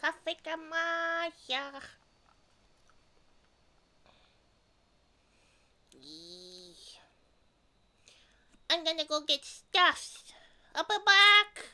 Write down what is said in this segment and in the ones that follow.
Kaffeekamaya. Yee. I'm gonna go get stuffed. I'll be back.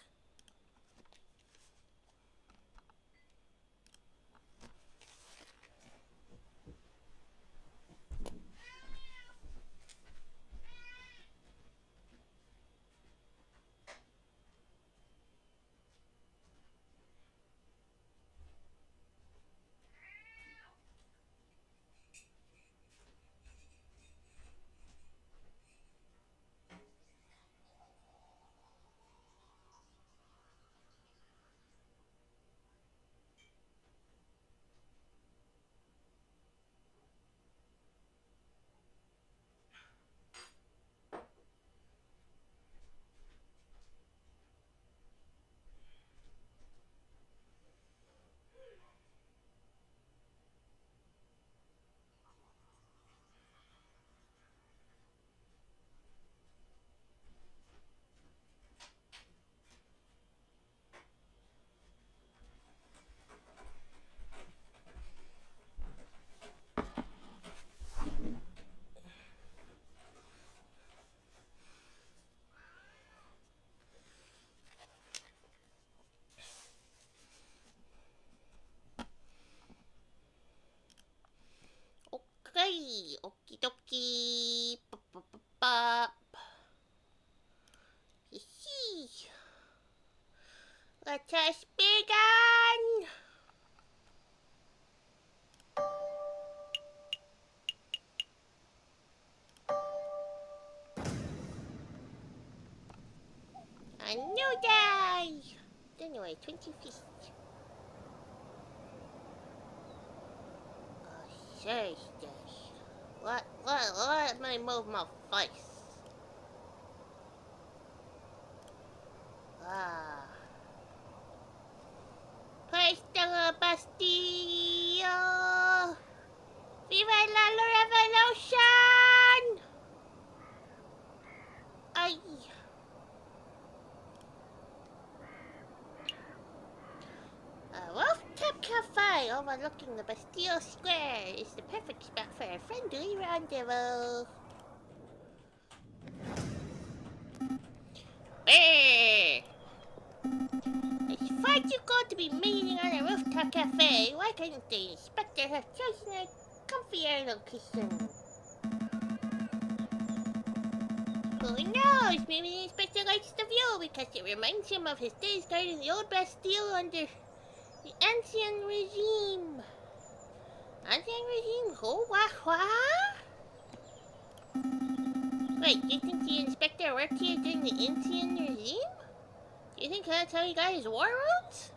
Okay, okie dokie. Hee. Let us begin. A new day. January 25th. Thursday. Let me move my face. Ah. Place de la Bastille. Viva la Revolution! Ay. A rooftop cafe overlooking the Bastille Square is the perfect spot for a friendly rendezvous. It's far too cold to be meeting on a rooftop cafe. Why couldn't the inspector have chosen a comfier location? Who knows? Maybe the inspector likes the view because it reminds him of his days guarding the old Bastille under the ancien regime. Ancien regime? Who? What? Wait, you think the inspector worked here during the ancien regime? Do you think that's how he got his war wounds?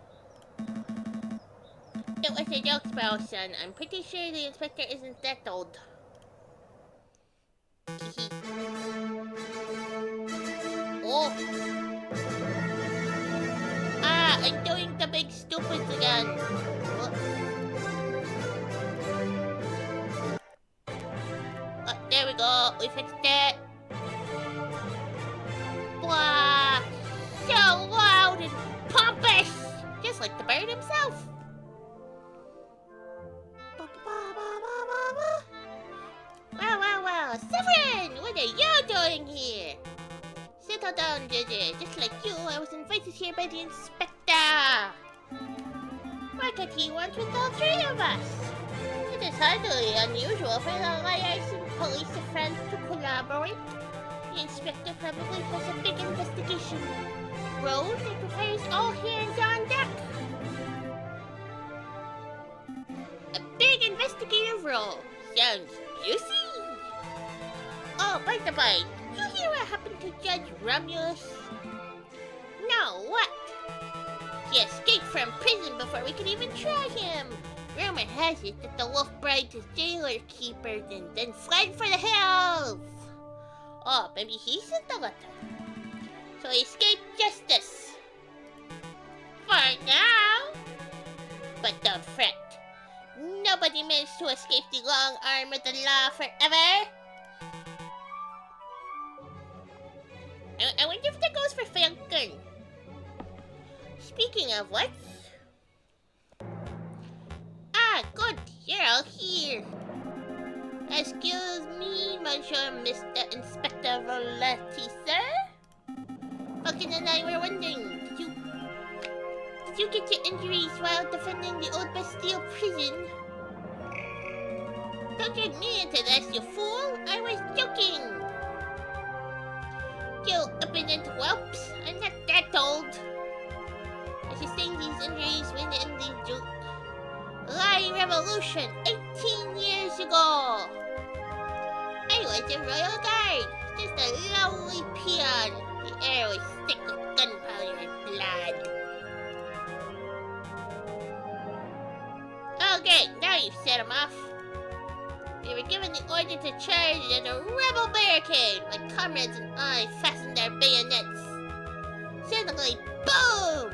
It was a joke, Sproul, son. I'm pretty sure the inspector isn't that old. Oh! Ah, I'm doing the big stupids again. There we go. We fixed it. Blah! So loud and pompous! Just like the bird himself. Well, Severin! What are you doing here? Settle down, JJ. Just like you, I was invited here by the inspector. Why could he want with all three of us? It is hardly unusual for the lawyers and police friends to collaborate. The inspector probably has a big investigation role that requires all hands on deck. A big investigative role. Sounds juicy. Oh, by the way, did you hear what happened to Judge Romulus? No, what? He escaped from prison before we could even try him. Rumor has it that the wolf bribed his jailer keepers and then fled for the hills. Oh, maybe he sent the letter. So he escaped justice. For now. But don't fret. Nobody managed to escape the long arm of the law forever. I wonder if that goes for Falcon. Speaking of what? you're all here. Excuse me, Monsieur Mr. Inspector Voletti, sir? Falcon and I were wondering, did you get your injuries while defending the old Bastille prison? Don't drag me into this, you fool! I was joking! You impudent whelps, I'm not that old. I sustained these injuries when in the July Revolution 18 years ago. I was a royal guard, just a lonely peon. The air was thick with gunpowder and blood. Okay, now you've set him off. We were given the order to charge at a rebel barricade. My comrades and I fastened our bayonets. Suddenly, boom!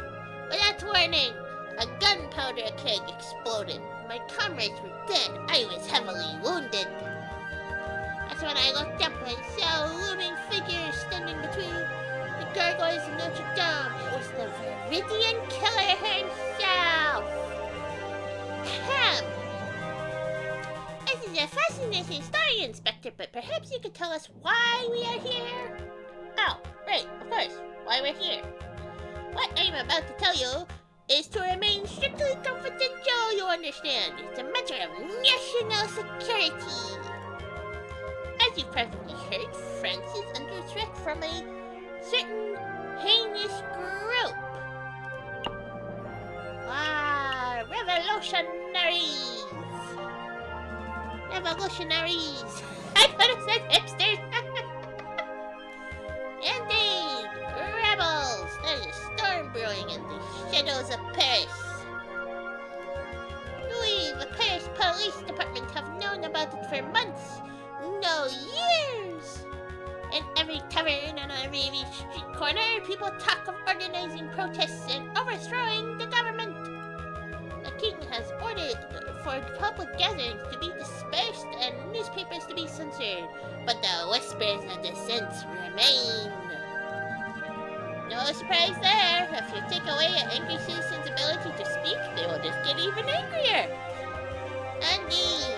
Without warning, a gunpowder keg exploded. My comrades were dead. I was heavily wounded. That's when I looked up and saw a looming figure standing between the gargoyles and Notre Dame. It was the Viridian Killer himself. Ahem! This is a fascinating story, Inspector, but perhaps you could tell us why we are here? Oh, right, of course, why we're here. What I'm about to tell you is to remain strictly confidential, you understand. It's a matter of national security. As you've probably heard, France is under threat from a certain heinous group. Revolutionaries! Revolutionaries! I could have said hipsters! Indeed! Rebels! There's a storm brewing in the shadows of Paris. We, the Paris Police Department, have known about it for months. No, years! In every tavern and on every street corner, people talk of organizing protests and overthrowing the government. The king has ordered for public gatherings to be dispersed and newspapers to be censored, but the whispers of dissent remain. No surprise there. If you take away an angry citizen's ability to speak, they will just get even angrier. Indeed.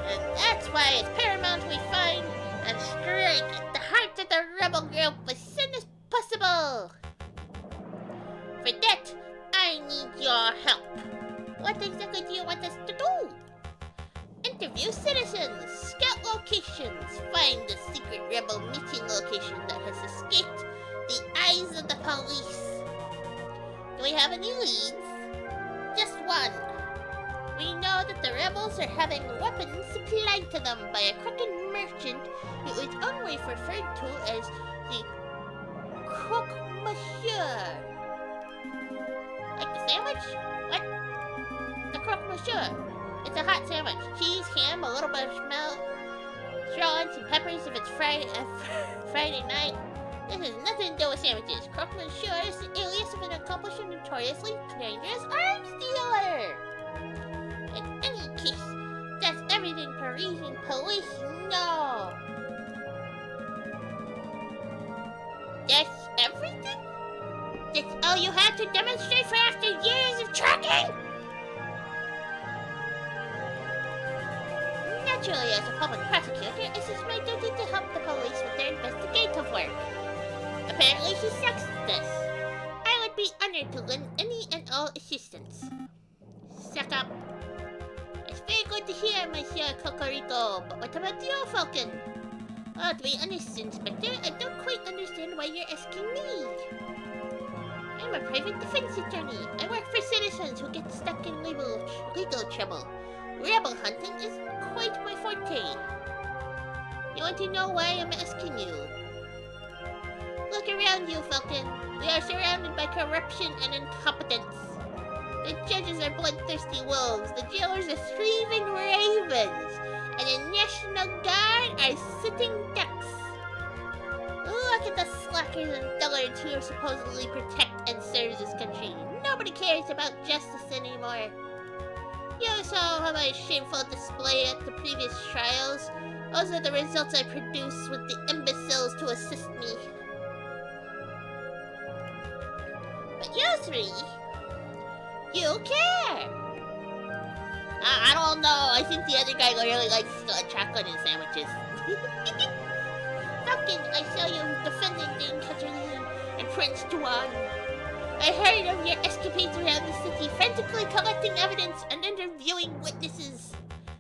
And that's why it's paramount we find and strike at the heart of the rebel group as soon as possible. For that, I need your help. What exactly do you want us to do? Interview citizens, scout locations, find the secret rebel meeting location that has escaped the eyes of the police. Do we have any leads? Just one. We know that the rebels are having weapons supplied to them by a crooked merchant who is always referred to as the Croque Monsieur. Like the sandwich? What? The Croque Monsieur. It's a hot sandwich. Cheese, ham, a little marshmallow, throw on some peppers if it's Friday night. This has nothing to do with sandwiches. Croque Monsieur is the alias of an accomplished and notoriously dangerous arms dealer. In any case, that's everything Parisian police know. That's everything? That's all you had to demonstrate for after years of tracking? Naturally, as a public prosecutor, it is my duty to help the police with their investigative work. Apparently, she sucks at this. I would be honored to lend any and all assistance. Suck up. It's very good to hear, Monsieur Cocorico, but what about you, Falcon? Well, to be honest, Inspector, I don't quite understand why you're asking me. I'm a private defense attorney. I work for citizens who get stuck in legal trouble. Rebel hunting is quite my forte. You want to know why I'm asking you? Look around you, Falcon. We are surrounded by corruption and incompetence. The judges are bloodthirsty wolves, the jailers are thieving ravens, and the National Guard are sitting ducks. Look at the slackers and dullards who supposedly protect and serve this country. Nobody cares about justice anymore. You saw my shameful display at the previous trials. Those are the results I produce with the imbeciles to assist me. But you three, you care. I don't know. I think the other guy really likes chocolate and sandwiches. Falcon, I saw you defending Dame Katarine and Prince Tuan. I heard of your escapades around the city, frantically collecting evidence and interviewing witnesses.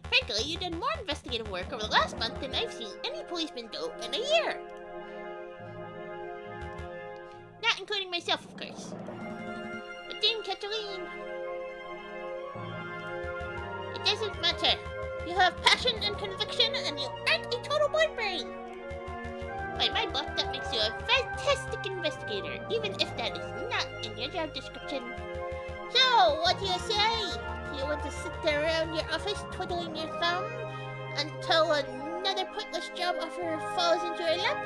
Frankly, you did more investigative work over the last month than I've seen any policeman do in a year. Not including myself, of course. But Dame Katarine... It doesn't matter. You have passion and conviction, and you aren't a total boy brain. By my book, that makes you a fantastic investigator, even if that is not in your job description. So, what do you say? Do you want to sit there around your office twiddling your thumb until another pointless job offer falls into your lap?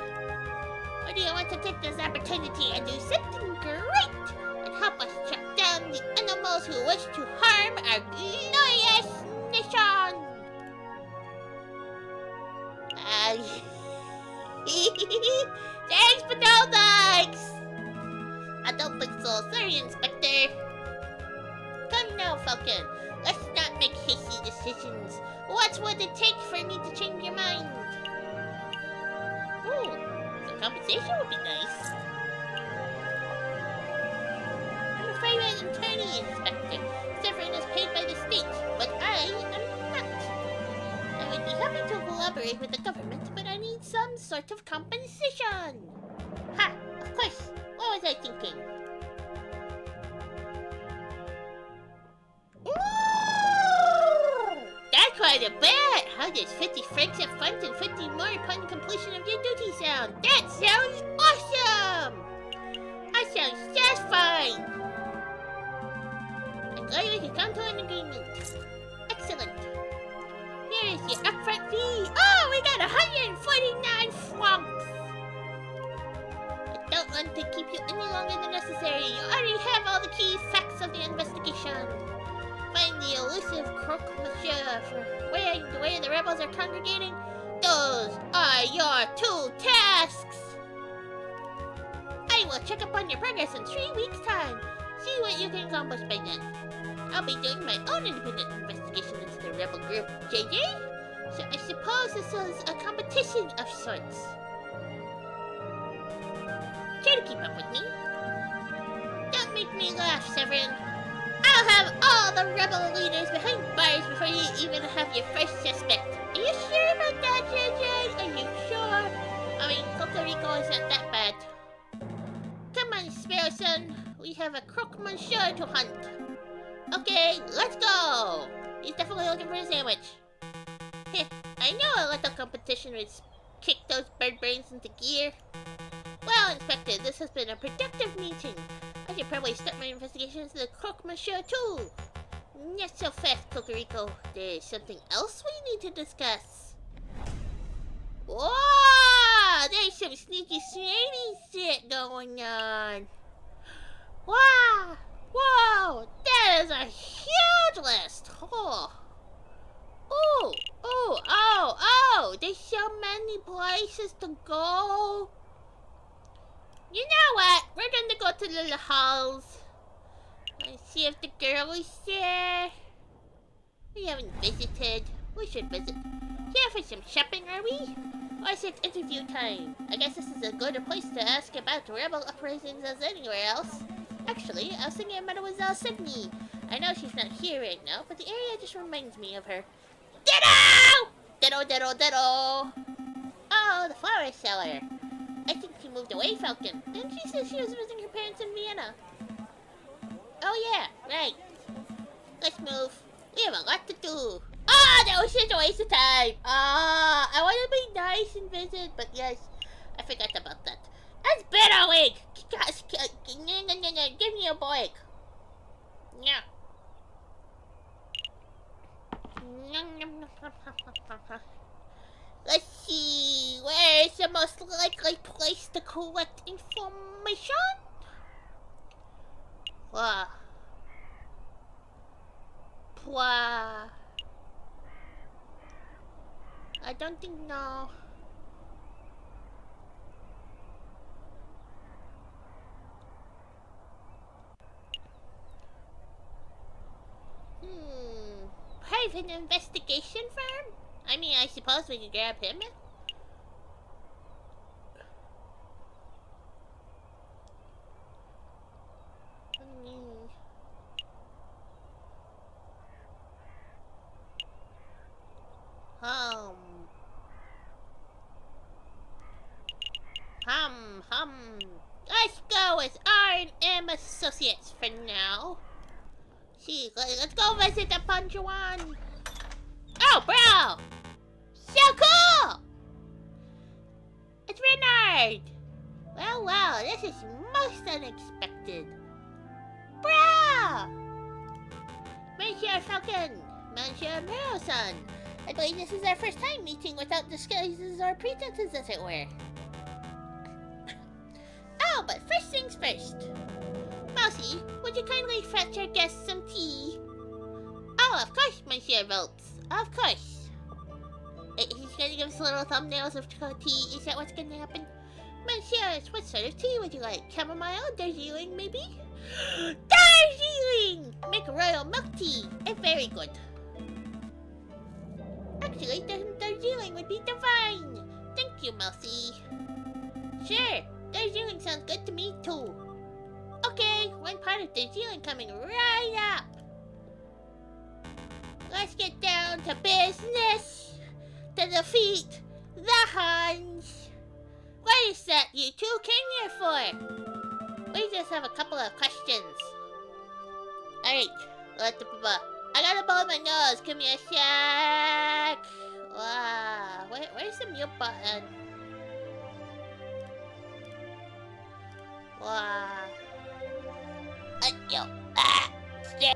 Or do you want to take this opportunity and do something great and help us track down the animals who wish to harm our glorious nation? Thanks, but no thanks! I don't think so. Sorry, Inspector. Come now, Falcon. Let's not make hasty decisions. What would it take for me to change your mind? Ooh, the compensation would be nice. I'm a private attorney, Inspector. Severin is paid by the state, but I am not. I would be happy to collaborate with the government, but I need some sort of compensation. Ha! Of course. What was I thinking? Ooh! That's quite a bit! How does 50 francs up front and 50 more upon completion of your duty sound? That sounds awesome! That sounds just fine! I'm glad we could come to an agreement. Excellent. Here is your upfront fee. Oh, we got 149 francs! I don't want to keep you any longer than necessary. You already have all the key facts of the investigation. Find the elusive croque-monsieur for where the rebels are congregating. Those are your 2 tasks. I will check up on your progress in 3 weeks' time. See what you can accomplish by then. I'll be doing my own independent investigation into the rebel group, JJ. So I suppose this is a competition of sorts. Try to keep up with me. Don't make me laugh, Severin. I'll have all the rebel leaders behind bars before you even have your first suspect. Are you sure about that, JJ? Are you sure? I mean, Cocorico isn't that bad. Come on, Sparrow Son. We have a croque-monsieur to hunt. Okay, let's go! He's definitely looking for a sandwich. Heh, I know a little competition would kick those bird brains into gear. Well, Inspector, this has been a productive meeting. I should probably start my investigations into the croque-monsieur too. Not so fast, Cocorico. There's something else we need to discuss. Whoa! There's some sneaky shit going on. Wow! Whoa! That is a huge list! Oh! Oh! There's so many places to go. You know what? We're gonna go to the halls and see if the girl is there. We haven't visited. We should visit. Here for some shopping, are we? Or is it interview time? I guess this is as good a place to ask about rebel uprisings as anywhere else. Actually, I was thinking of Mademoiselle Sydney. I know she's not here right now, but the area just reminds me of her. Ditto! Ditto! Oh, the flower seller. I think she moved away, Falcon. Didn't she say she was visiting her parents in Vienna? Oh yeah, right. Let's move. We have a lot to do. Ah, that was such a waste of time. I want to be nice and visit, but yes, I forgot about that. That's better, wig. Give me a break. Yeah. Let's see. Where is the most likely place to collect information? Blah. I don't think no. of an investigation firm? I mean, I suppose we could grab him. Let's go with R&M Associates for now. See, let's go visit the Punjuan. Oh, bro! So cool! It's Renard! Well, this is most unexpected. Bro! Monsieur Falcon, Monsieur Mero-san. I believe this is our first time meeting without disguises or pretenses, as it were. Oh, but first things first. Mousy, would you kindly fetch our guests some tea? Oh, of course, Monsieur Volps. Of course. He's gonna give us little thumbnails of tea. Is that what's gonna happen? Monsieur, what sort of tea would you like? Chamomile? Darjeeling, maybe? Darjeeling! Make a royal milk tea. Very good. Actually, Darjeeling would be divine. Thank you, Mousy. Sure, Darjeeling sounds good to me, too. Okay, one part of Darjeeling coming right up. Let's get down to business. To defeat the Huns. What is that you two came here for? We just have a couple of questions. Alright, I gotta blow my nose. Give me a sec. Wow, where's the mute button? Wow. Stay.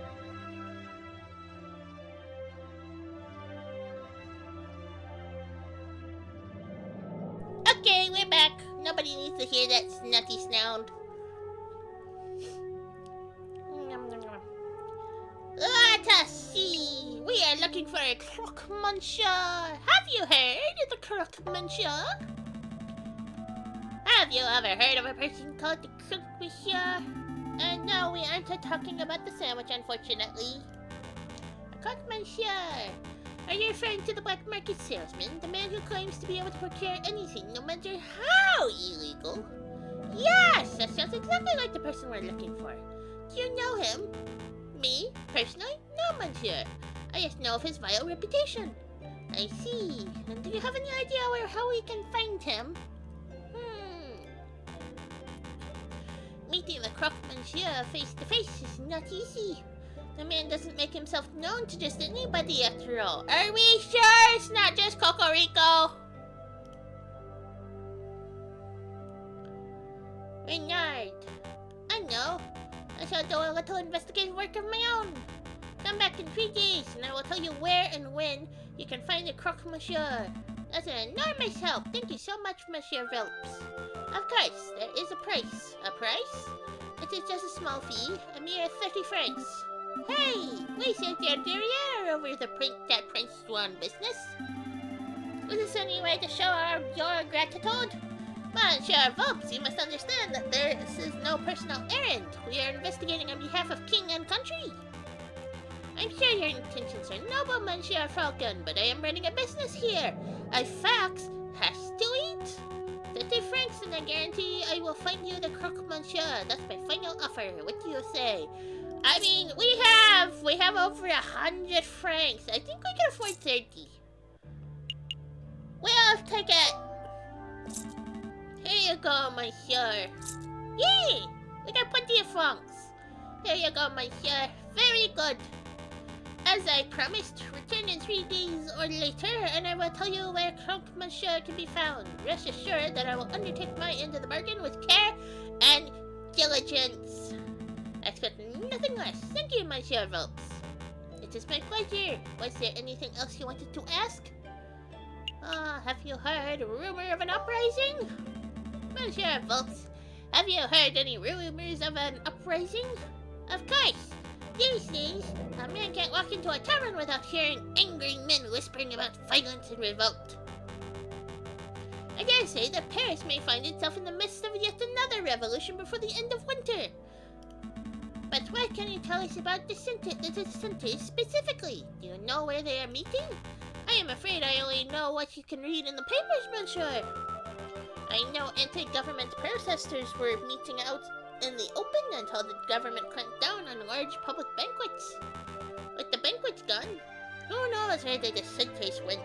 Okay, we're back. Nobody needs to hear that snotty sound. Let us see. We are looking for a croque monsieur. Have you heard of the croque monsieur? Have you ever heard of a person called the croque monsieur? No, we aren't talking about the sandwich, unfortunately. Croque monsieur. Are you referring to the black market salesman? The man who claims to be able to procure anything, no matter how illegal? Yes, that sounds exactly like the person we're looking for. Do you know him? Me? Personally? No, monsieur. I just know of his vile reputation. I see. And do you have any idea how we can find him? Meeting the croque monsieur face to face is not easy. The man doesn't make himself known to just anybody after all. Are we sure it's not just Cocorico? Renard. I know. I shall do a little investigative work of my own. Come back in 3 days and I will tell you where and when you can find the croque monsieur. That's an enormous help. Thank you so much, Monsieur Velps. Of course, there is a price. A price? It is just a small fee, a mere 30 francs. Hey, we sent your derriere over the that Prince Swan business. Is this any way to show your gratitude? Monsieur Volps, you must understand that this is no personal errand. We are investigating on behalf of king and country. I'm sure your intentions are noble, Monsieur Falcon, but I am running a business here. A fox has to eat. 30 francs and I guarantee I will find you the croque monsieur. That's my final offer. What do you say? I mean, we have over 100 francs. I think we can afford 30. We'll take it. Here you go, monsieur. Yay! We got plenty of francs. Here you go, monsieur. Very good. As I promised, return in 3 days or later, and I will tell you where croque monsieur can be found. Rest assured that I will undertake my end of the bargain with care and diligence. I expect nothing less. Thank you, Monsieur Volps. It is my pleasure. Was there anything else you wanted to ask? Have you heard a rumor of an uprising? Monsieur Volps, have you heard any rumors of an uprising? Of course. These days, a man can't walk into a tavern without hearing angry men whispering about violence and revolt. I dare say that Paris may find itself in the midst of yet another revolution before the end of winter. But what can you tell us about the centers specifically? Do you know where they are meeting? I am afraid I only know what you can read in the papers, monsieur. I know anti-government protesters were meeting out in the open until the government clamped down on large public banquets. With the banquets gone, who knows where the centers went?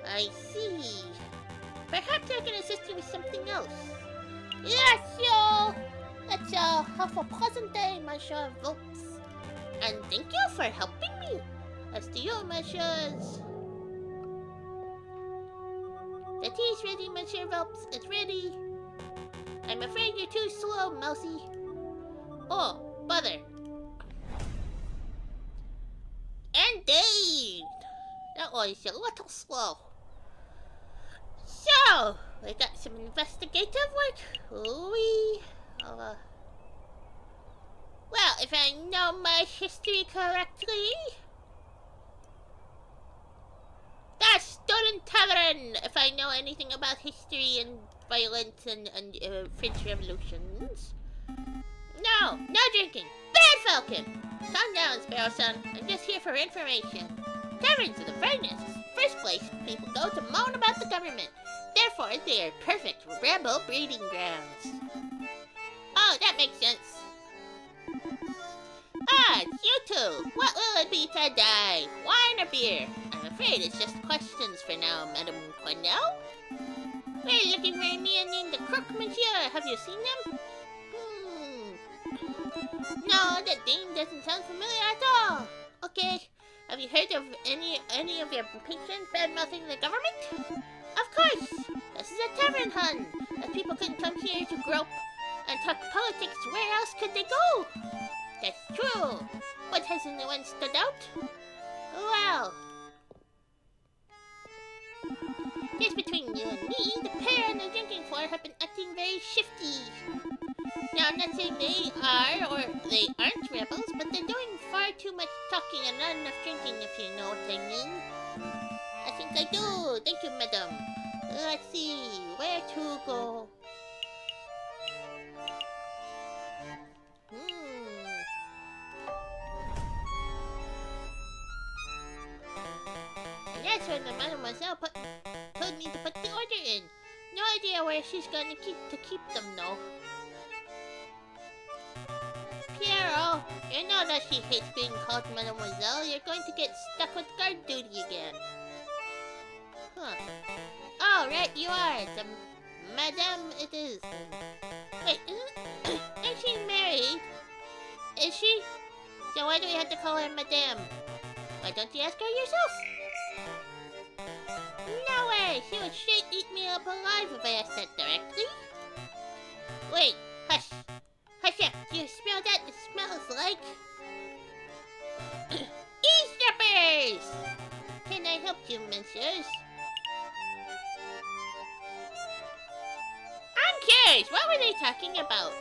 I see. Perhaps I can assist you with something else. Yes, yo! Let's have a pleasant day, Monsieur Volps. And thank you for helping me. As to you, Messieurs. The tea is ready, Monsieur Volps. It's ready. I'm afraid you're too slow, Mousy. Oh, bother. Indeed! That was a little slow. So, we got some investigative work. Ooh-wee. Well, if I know my history correctly... The Student Tavern! If I know anything about history and violence and French revolutions. No drinking! Bad Falcon! Calm down, Sparrow Son. I'm just here for information. Taverns are the finest. First place people go to moan about the government. Therefore, they are perfect rebel breeding grounds. Oh, that makes sense. Ah, it's you two. What will it be today? Wine or beer? I'm afraid it's just questions for now, Madame Cornell. We're looking for a man named the Crook Monsieur. Have you seen them? No, that name doesn't sound familiar at all. Okay, have you heard of any of your patrons bad-mouthing the government? Of course! This is a tavern, hun. If people couldn't come here to grope and talk politics, where else could they go? That's true. But has anyone stood out? Well... just between you and me, the pair on the drinking floor have been acting very shifty. Now, I'm not saying they are or they aren't rebels, but they're doing far too much talking and not enough drinking, if you know what I mean. I think I do. Thank you, madam. Let's see. Where to go? And that's where the mademoiselle told me to put the order in. No idea where she's gonna keep them, though. Piero, you know that she hates being called mademoiselle. You're going to get stuck with guard duty again. Huh. Oh, right, you are. The madame it is. Wait, isn't she married? Is she? So why do we have to call her madame? Why don't you ask her yourself? No way! She would straight eat me up alive if I asked that directly. Wait, hush. Hush up. Do you smell that? It smells like... eavesdroppers! Can I help you, messieurs? I'm curious. What were they talking about?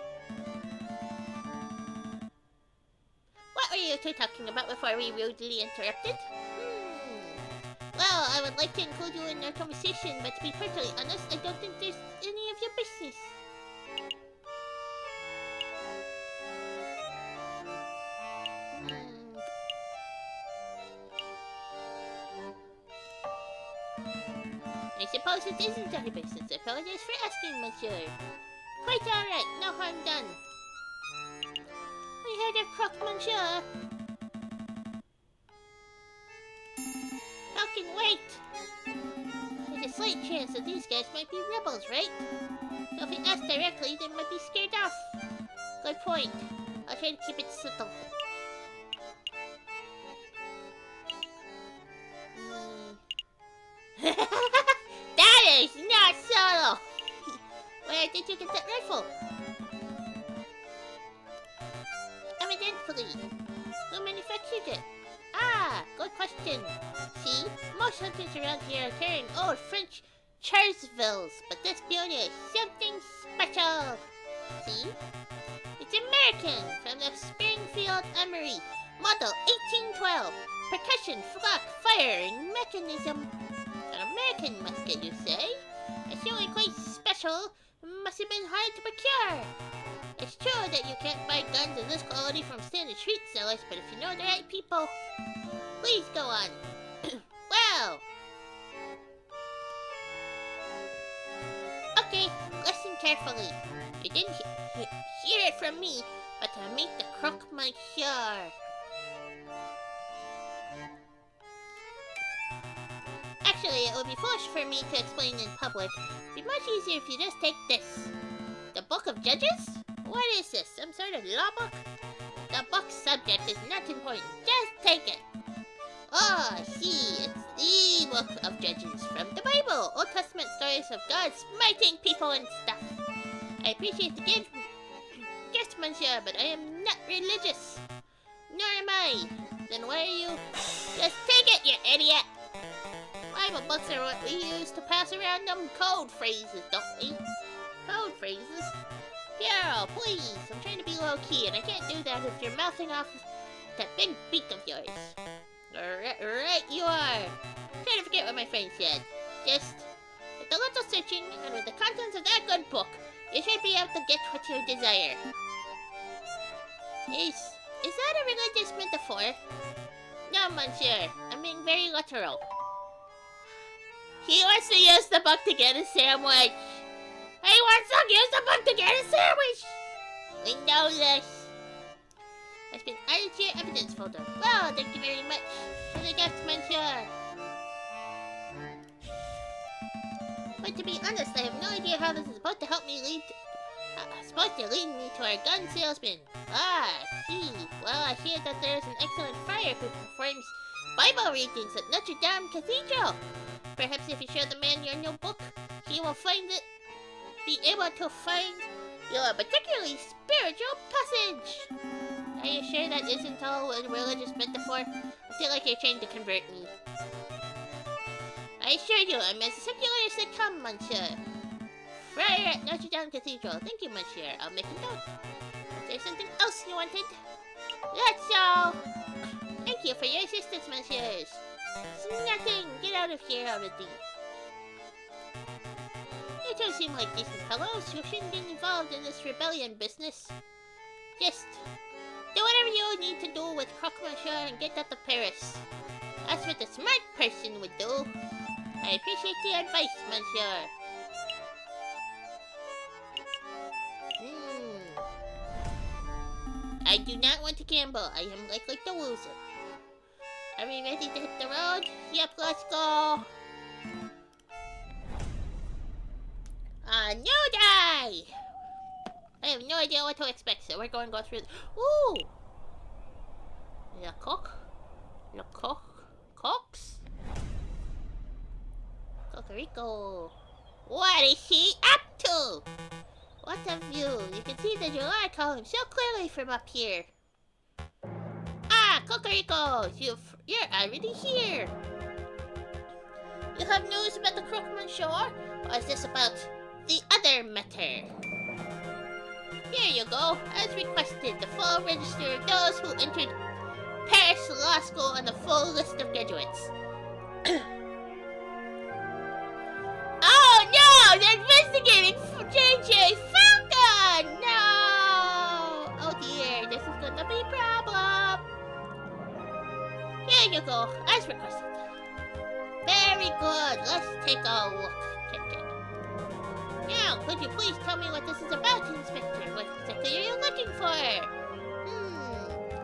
What were you two talking about before we rudely interrupted? Well, I would like to include you in our conversation, but to be perfectly honest, I don't think there's any of your business. I suppose it isn't our business. I apologize for asking, monsieur. Quite alright, no harm done. We heard of Croc, monsieur. Falcon, wait! There's a slight chance that these guys might be rebels, right? So if we ask directly, they might be scared off. Good point. I'll try to keep it subtle. That is not subtle! Where did you get that rifle? Evidently. Who manufactured it? Ah, good question. See, most hunters around here are carrying old French Charlevilles, but this beauty is something special. See? It's American, from the Springfield Armory, model 1812. Percussion, flock, firing mechanism. An American musket, you say? It's only quite special. Must have been hard to procure. It's true that you can't buy guns of this quality from standard street sellers, but if you know the right people, please go on. Well, okay, listen carefully. You didn't hear it from me, but I meet the crook monsieur. Actually, it would be foolish for me to explain in public. It'd be much easier if you just take this. The Book of Judges? What is this, some sort of law book? The book's subject is not important. Just take it. Oh, I see. It's the Book of Judges from the Bible. Old Testament stories of God smiting people and stuff. I appreciate the gift, monsieur, but I am not religious. Nor am I. Then why are you... Just take it, you idiot! Bible books are what we use to pass around them code phrases, don't we? Code phrases? Piero, please, I'm trying to be low-key, and I can't do that if you're mouthing off that big beak of yours. Right you are. Try to forget what my friend said. Just, with a little searching, and with the contents of that good book, you should be able to get what you desire. Is that a religious metaphor? No, monsieur, I'm being very literal. He wants to use the book to get a sandwich. He wants to use the book to get a sandwich. We know this. It's been added to your evidence folder. Well, thank you very much for the gift, monsieur. But to be honest, I have no idea how this is supposed to help me lead to our gun salesman. Ah, see. Well, I hear that there is an excellent friar who performs Bible readings at Notre Dame Cathedral. Perhaps if you show the man your new book, he will be able to find your particularly spiritual passage. Are you sure that isn't all a religious metaphor? I feel like you're trying to convert me. I assure you, I'm as secular as they come, monsieur. Friar at Notre Dame Cathedral. Thank you, monsieur. I'll make a note. Is there something else you wanted? That's all. Thank you for your assistance, messieurs. It's nothing. Get out of here already. You two seem like decent fellows. You shouldn't be involved in this rebellion business. Just do whatever you need to do with Croque Monsieur and get out of Paris. That's what a smart person would do. I appreciate the advice, monsieur. I do not want to gamble. I am likely to lose it. Are we ready to hit the road? Yep, let's go. No die! I have no idea what to expect, so we're going to go through Ooh! Le coq? Le coq? Cox? Cocorico. What is he up to? What a view. You can see the July column so clearly from up here. Ah, Cocorico! You're already here. You have news about the Croque Monsieur? Or is this about the other matter? Here you go. As requested, the full register of those who entered Paris Law School and the full list of graduates. Oh no! They're investigating JJ Falcon! No! Oh dear, this is gonna be a problem. Here you go, as requested. Very good. Let's take a look. Check. Now, could you please tell me what this is about, Inspector? What exactly are you looking for?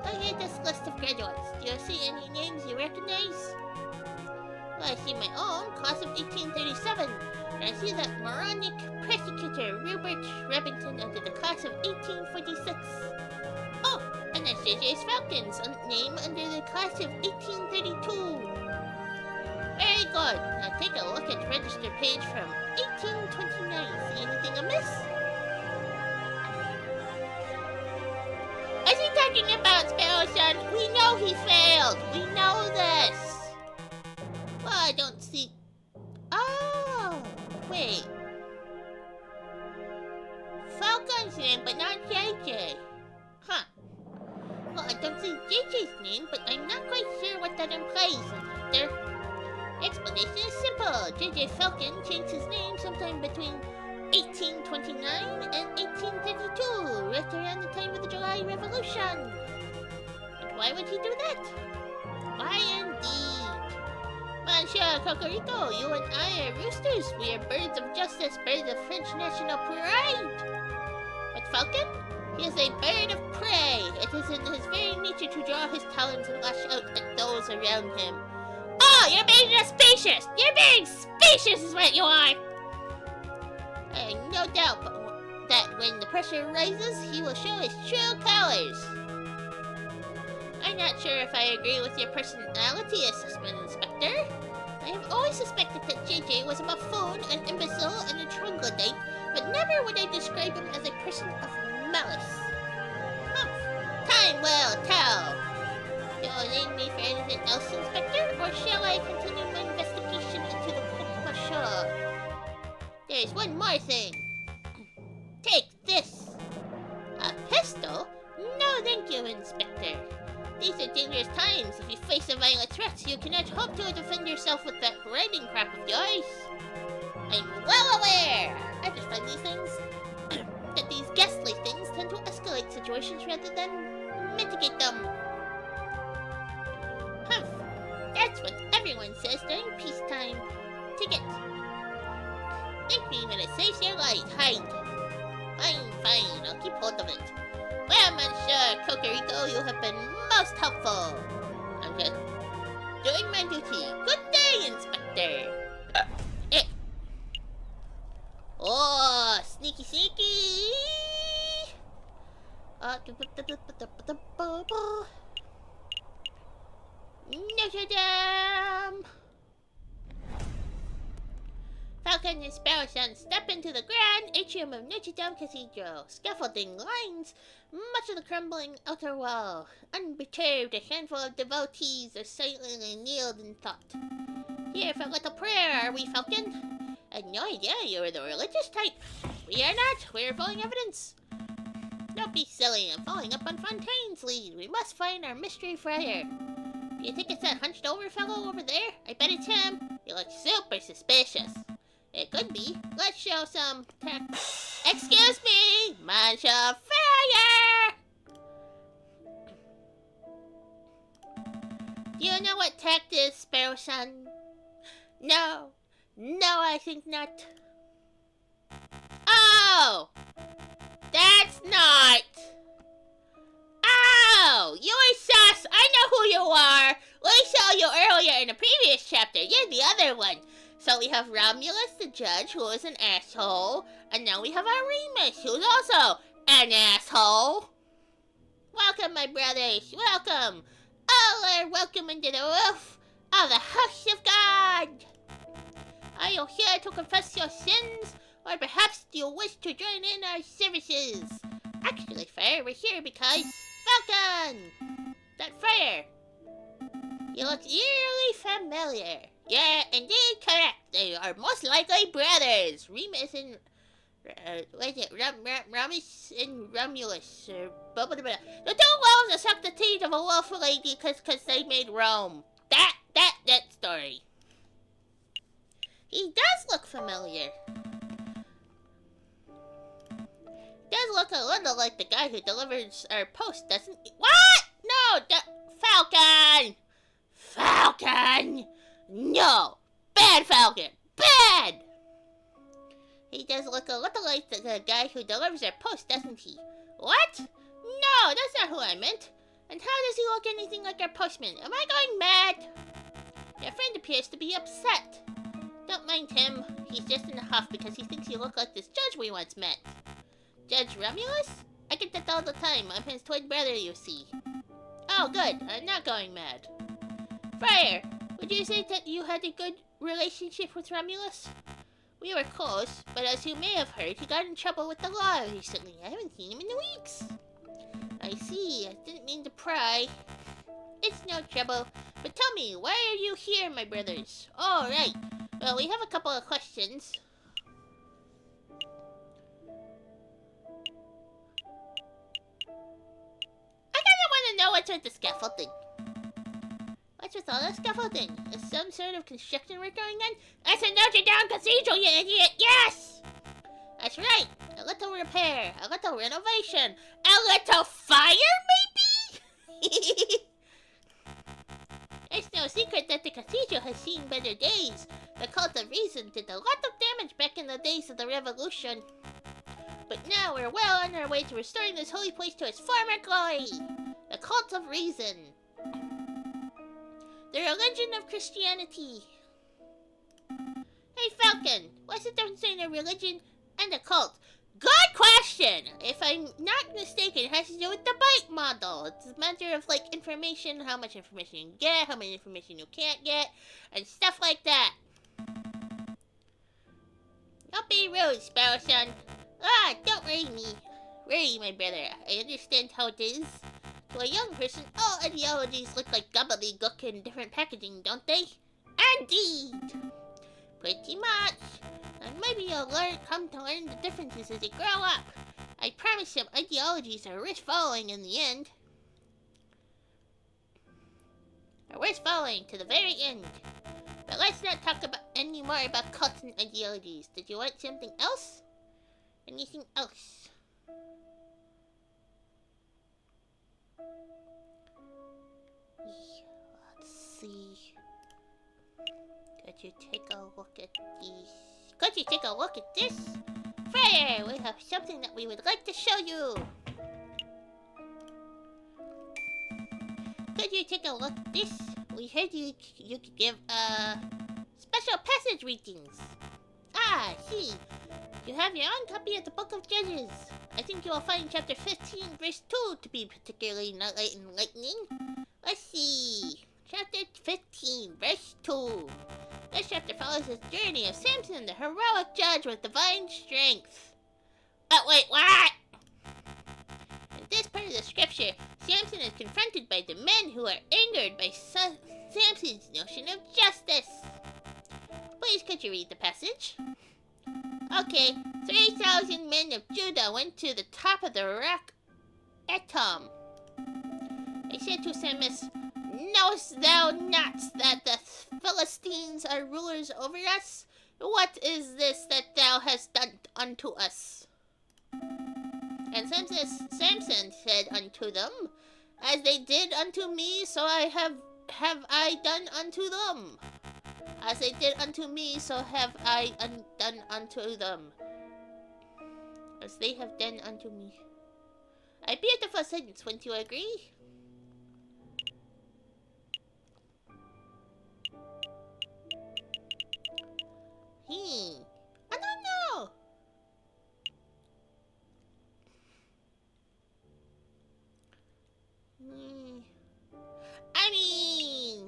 Look at this list of graduates. Do you see any names you recognize? Well, I see my own, class of 1837. And I see that moronic prosecutor, Rupert Remington, under the class of 1846. Oh, and there's J.J. Falcon's name under the class of 1832. Very good. Now take a look at the register page from 1829. See anything amiss? What's he talking about, Sparrow-san? We know he failed. We know this. Well, I don't see... Oh, wait. Falcon's name, but not JJ. Huh. Well, I don't see JJ's name, but I'm not quite sure what that implies, Inspector. Explanation is simple. JJ Falcon changed his name sometime between 1829 and 1832, right around the time of the July Revolution. And why would he do that? Why indeed? Monsieur Cocorico, you and I are roosters. We are birds of justice, birds of French national pride. But Falcon? He is a bird of prey. It is in his very nature to draw his talons and lash out at those around him. Oh, you're being spacious! You're being spacious is what you are! No doubt that when the pressure rises, he will show his true colors. I'm not sure if I agree with your personality assessment, Inspector. I have always suspected that JJ was a buffoon, an imbecile, and a troglodyte, but never would I describe him as a person of malice. Time will tell. You'll need me for anything else, Inspector, or shall I continue my investigation into the Pokemon? There's one more thing. Take this. A pistol? No, thank you, Inspector. These are dangerous times. If you face a violent threat, you cannot hope to defend yourself with that riding crap of yours. I'm well aware. I just find these things, that these ghastly things tend to escalate situations rather than mitigate them. Humph. That's what everyone says during peacetime. Take it. Thank me when it saves your life. Hide. Fine. I'll keep hold of it. Well, Monsieur Cocorico, you have been most helpful. I'm just doing my duty. Good day, Inspector. Oh, sneaky. Notre Dame. Falcon and Sparrowson step into the grand atrium of Notre Dame Cathedral. Scaffolding lines much of the crumbling outer wall. Unperturbed, a handful of devotees are silently kneeled in thought. Here for a little prayer, are we, Falcon? I had no idea you were the religious type. We are not. We're following evidence. Don't be silly. I'm following up on Fontaine's lead. We must find our mystery friar. Do you think it's that hunched over fellow over there? I bet it's him. He looks super suspicious. It could be. Let's show some tact. Excuse me, Monsieur Friar! Do you know what tact is, Sparrowson? No, I think not. Oh! That's not! Oh! You're sus! I know who you are! We saw you earlier in the previous chapter. You're the other one. So we have Romulus the judge, who is an asshole. And now we have our Remus, who's also an asshole. Welcome, my brothers. Welcome. All are welcome into the roof of the house of God. Are you here to confess your sins? Or perhaps do you wish to join in our services? Actually, Friar, we're here because... Falcon! That Friar. You look eerily familiar. Yeah, indeed correct. They are most likely brothers. Remus and... what is it? Ramus and Romulus. Blah, blah, blah. The two wolves that sucked the teeth of a wolf lady because they made Rome. That story. He does look familiar. Does look a little like the guy who delivers our post, doesn't he? What? No, Falcon! Falcon! No! Bad Falcon! Bad! He does look a little like the guy who delivers our post, doesn't he? What? No, that's not who I meant. And how does he look anything like our postman? Am I going mad? Your friend appears to be upset. Don't mind him. He's just in a huff because he thinks you look like this judge we once met. Judge Romulus? I get that all the time. I'm his twin brother, you see. Oh, good. I'm not going mad. Friar, would you say that you had a good relationship with Romulus? We were close, but as you may have heard, he got in trouble with the law recently. I haven't seen him in weeks. I see. I didn't mean to pry. It's no trouble. But tell me, why are you here, my brothers? Oh, right. Well, we have a couple of questions. I kinda wanna know what's with the scaffolding. What's with all the scaffolding? Is some sort of construction work going on? That's a Notre Dame Cathedral, you idiot! Yes! That's right. A little repair, a little renovation, a little fire, maybe? It's no secret that the cathedral has seen better days. The Cult of Reason did a lot of damage back in the days of the Revolution. But now we're well on our way to restoring this holy place to its former glory. The Cult of Reason. The religion of Christianity. Hey Falcon, what's the difference between a religion and a cult? Good question! If I'm not mistaken, it has to do with the bike model. It's a matter of, like, information, how much information you get, how much information you can't get, and stuff like that. Don't be rude, Sparrow-san. Don't worry me. Worry, my brother. I understand how it is. To a young person, all ideologies look like gobbledygook in different packaging, don't they? Indeed! Pretty much. And maybe you'll come to learn the differences as you grow up. I promise some ideologies are worth following in the end. Are worth following to the very end. But let's not talk about any more about cults and ideologies. Did you want something else? Anything else? Let's see. Could you take a look at these? Could you take a look at this? Fire! We have something that we would like to show you. Could you take a look at this? We heard you could give special passage readings. See. You have your own copy of the Book of Judges. I think you will find chapter 15, verse 2 to be particularly enlightening. Let's see. Chapter 15, verse 2. This chapter follows the journey of Samson, the heroic judge with divine strength. Wait, what? In this part of the scripture, Samson is confronted by the men who are angered by Samson's notion of justice. Please, could you read the passage? Okay, 3,000 men of Judah went to the top of the rock Etam. They said to Samson, "Knowest thou not that the Philistines are rulers over us? What is this that thou hast done unto us?" And Samson said unto them, "As they did unto me, so have I done unto them. As they did unto me, so have I done unto them. As they have done unto me." A beautiful sentence, wouldn't you agree? I don't know. I mean,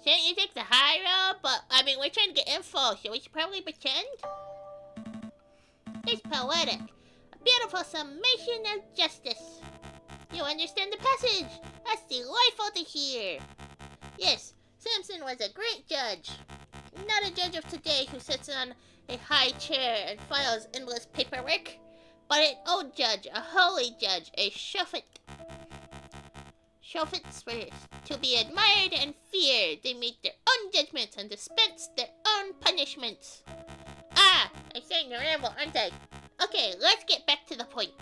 shouldn't you take the high road? But, I mean, we're trying to get info, so we should probably pretend? It's poetic. A beautiful summation of justice. You understand the passage. That's delightful to hear. Yes, Samson was a great judge. Not a judge of today who sits on a high chair and files endless paperwork, but an old judge, a holy judge, a shofet. Shofets were to be admired and feared. They made their own judgments and dispensed their own punishments. I'm starting to ramble, aren't I? Okay, let's get back to the point.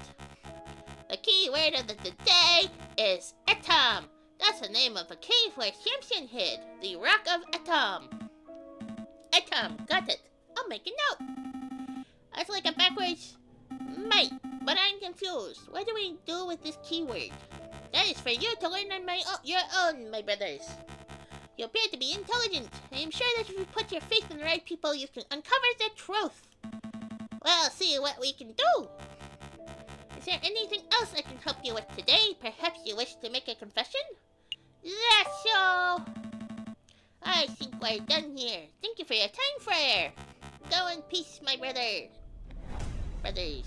The key word of the day is Etam. That's the name of a cave where Samson hid. The Rock of Etam. Etam, got it. I'll make a note. That's like a backwards might, but I'm confused. What do we do with this keyword? That is for you to learn on your own, my brothers. You appear to be intelligent. I am sure that if you put your faith in the right people, you can uncover the truth. Well, see what we can do. Is there anything else I can help you with today? Perhaps you wish to make a confession? That's all. I think we're done here. Thank you for your time, Friar. Go in peace, my brother. Brothers.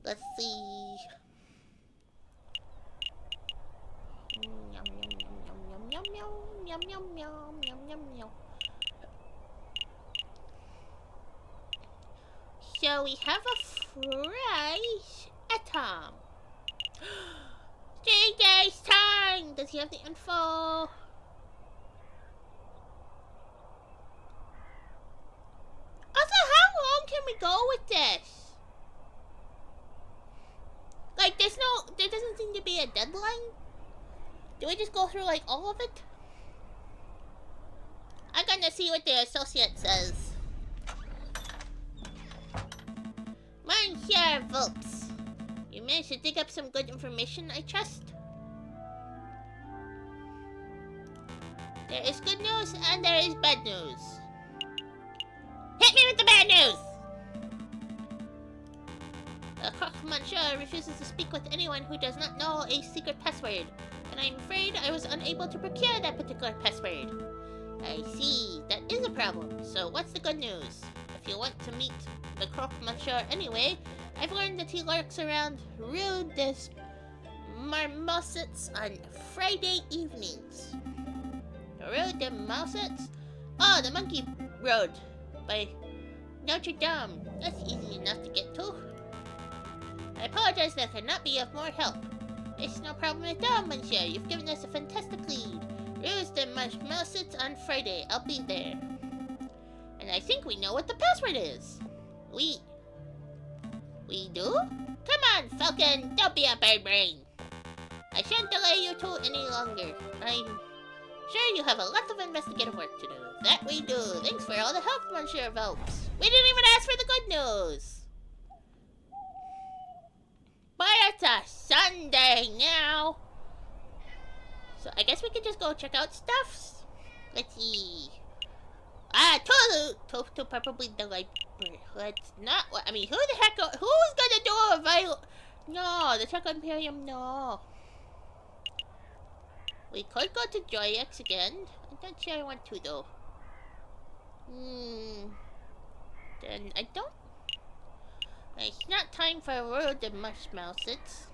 Let's see. Yum, yum, yum, yum, yum, yum, yum, yum, yum, yum. So we have a fries atom. 3 days time. Does he have the info? Do we just go through, like, all of it? I'm gonna see what the associate says. Monsieur Volps. You managed to dig up some good information, I trust? There is good news and there is bad news. Hit me with the bad news! The Monsieur refuses to speak with anyone who does not know a secret password, and I'm afraid I was unable to procure that particular password. I see, that is a problem. So what's the good news? If you want to meet the Monsieur anyway, I've learned that he lurks around Rue des Marmossets on Friday evenings. Rue des Marmossets? Oh, the Monkey Road by Notre Dame. That's easy enough to get to. I apologize that I cannot be of more help. It's no problem at all, Monsieur. You've given us a fantastic lead. Rue des Marmossets on Friday. I'll be there. And I think we know what the password is. We do? Come on, Falcon. Don't be a bird brain. I shan't delay you two any longer. I'm sure you have a lot of investigative work to do. That we do. Thanks for all the help, Monsieur Volps. We didn't even ask for the good news. But it's a Sunday now. So I guess we could just go check out stuff. Let's see. To probably the library. Let's not. I mean, who the heck? Who's gonna do a vital? No, the Chocolate Imperium. No. We could go to Joyex again. I'm not sure I want to though. Then I don't. It's not time for a world of marshmallows.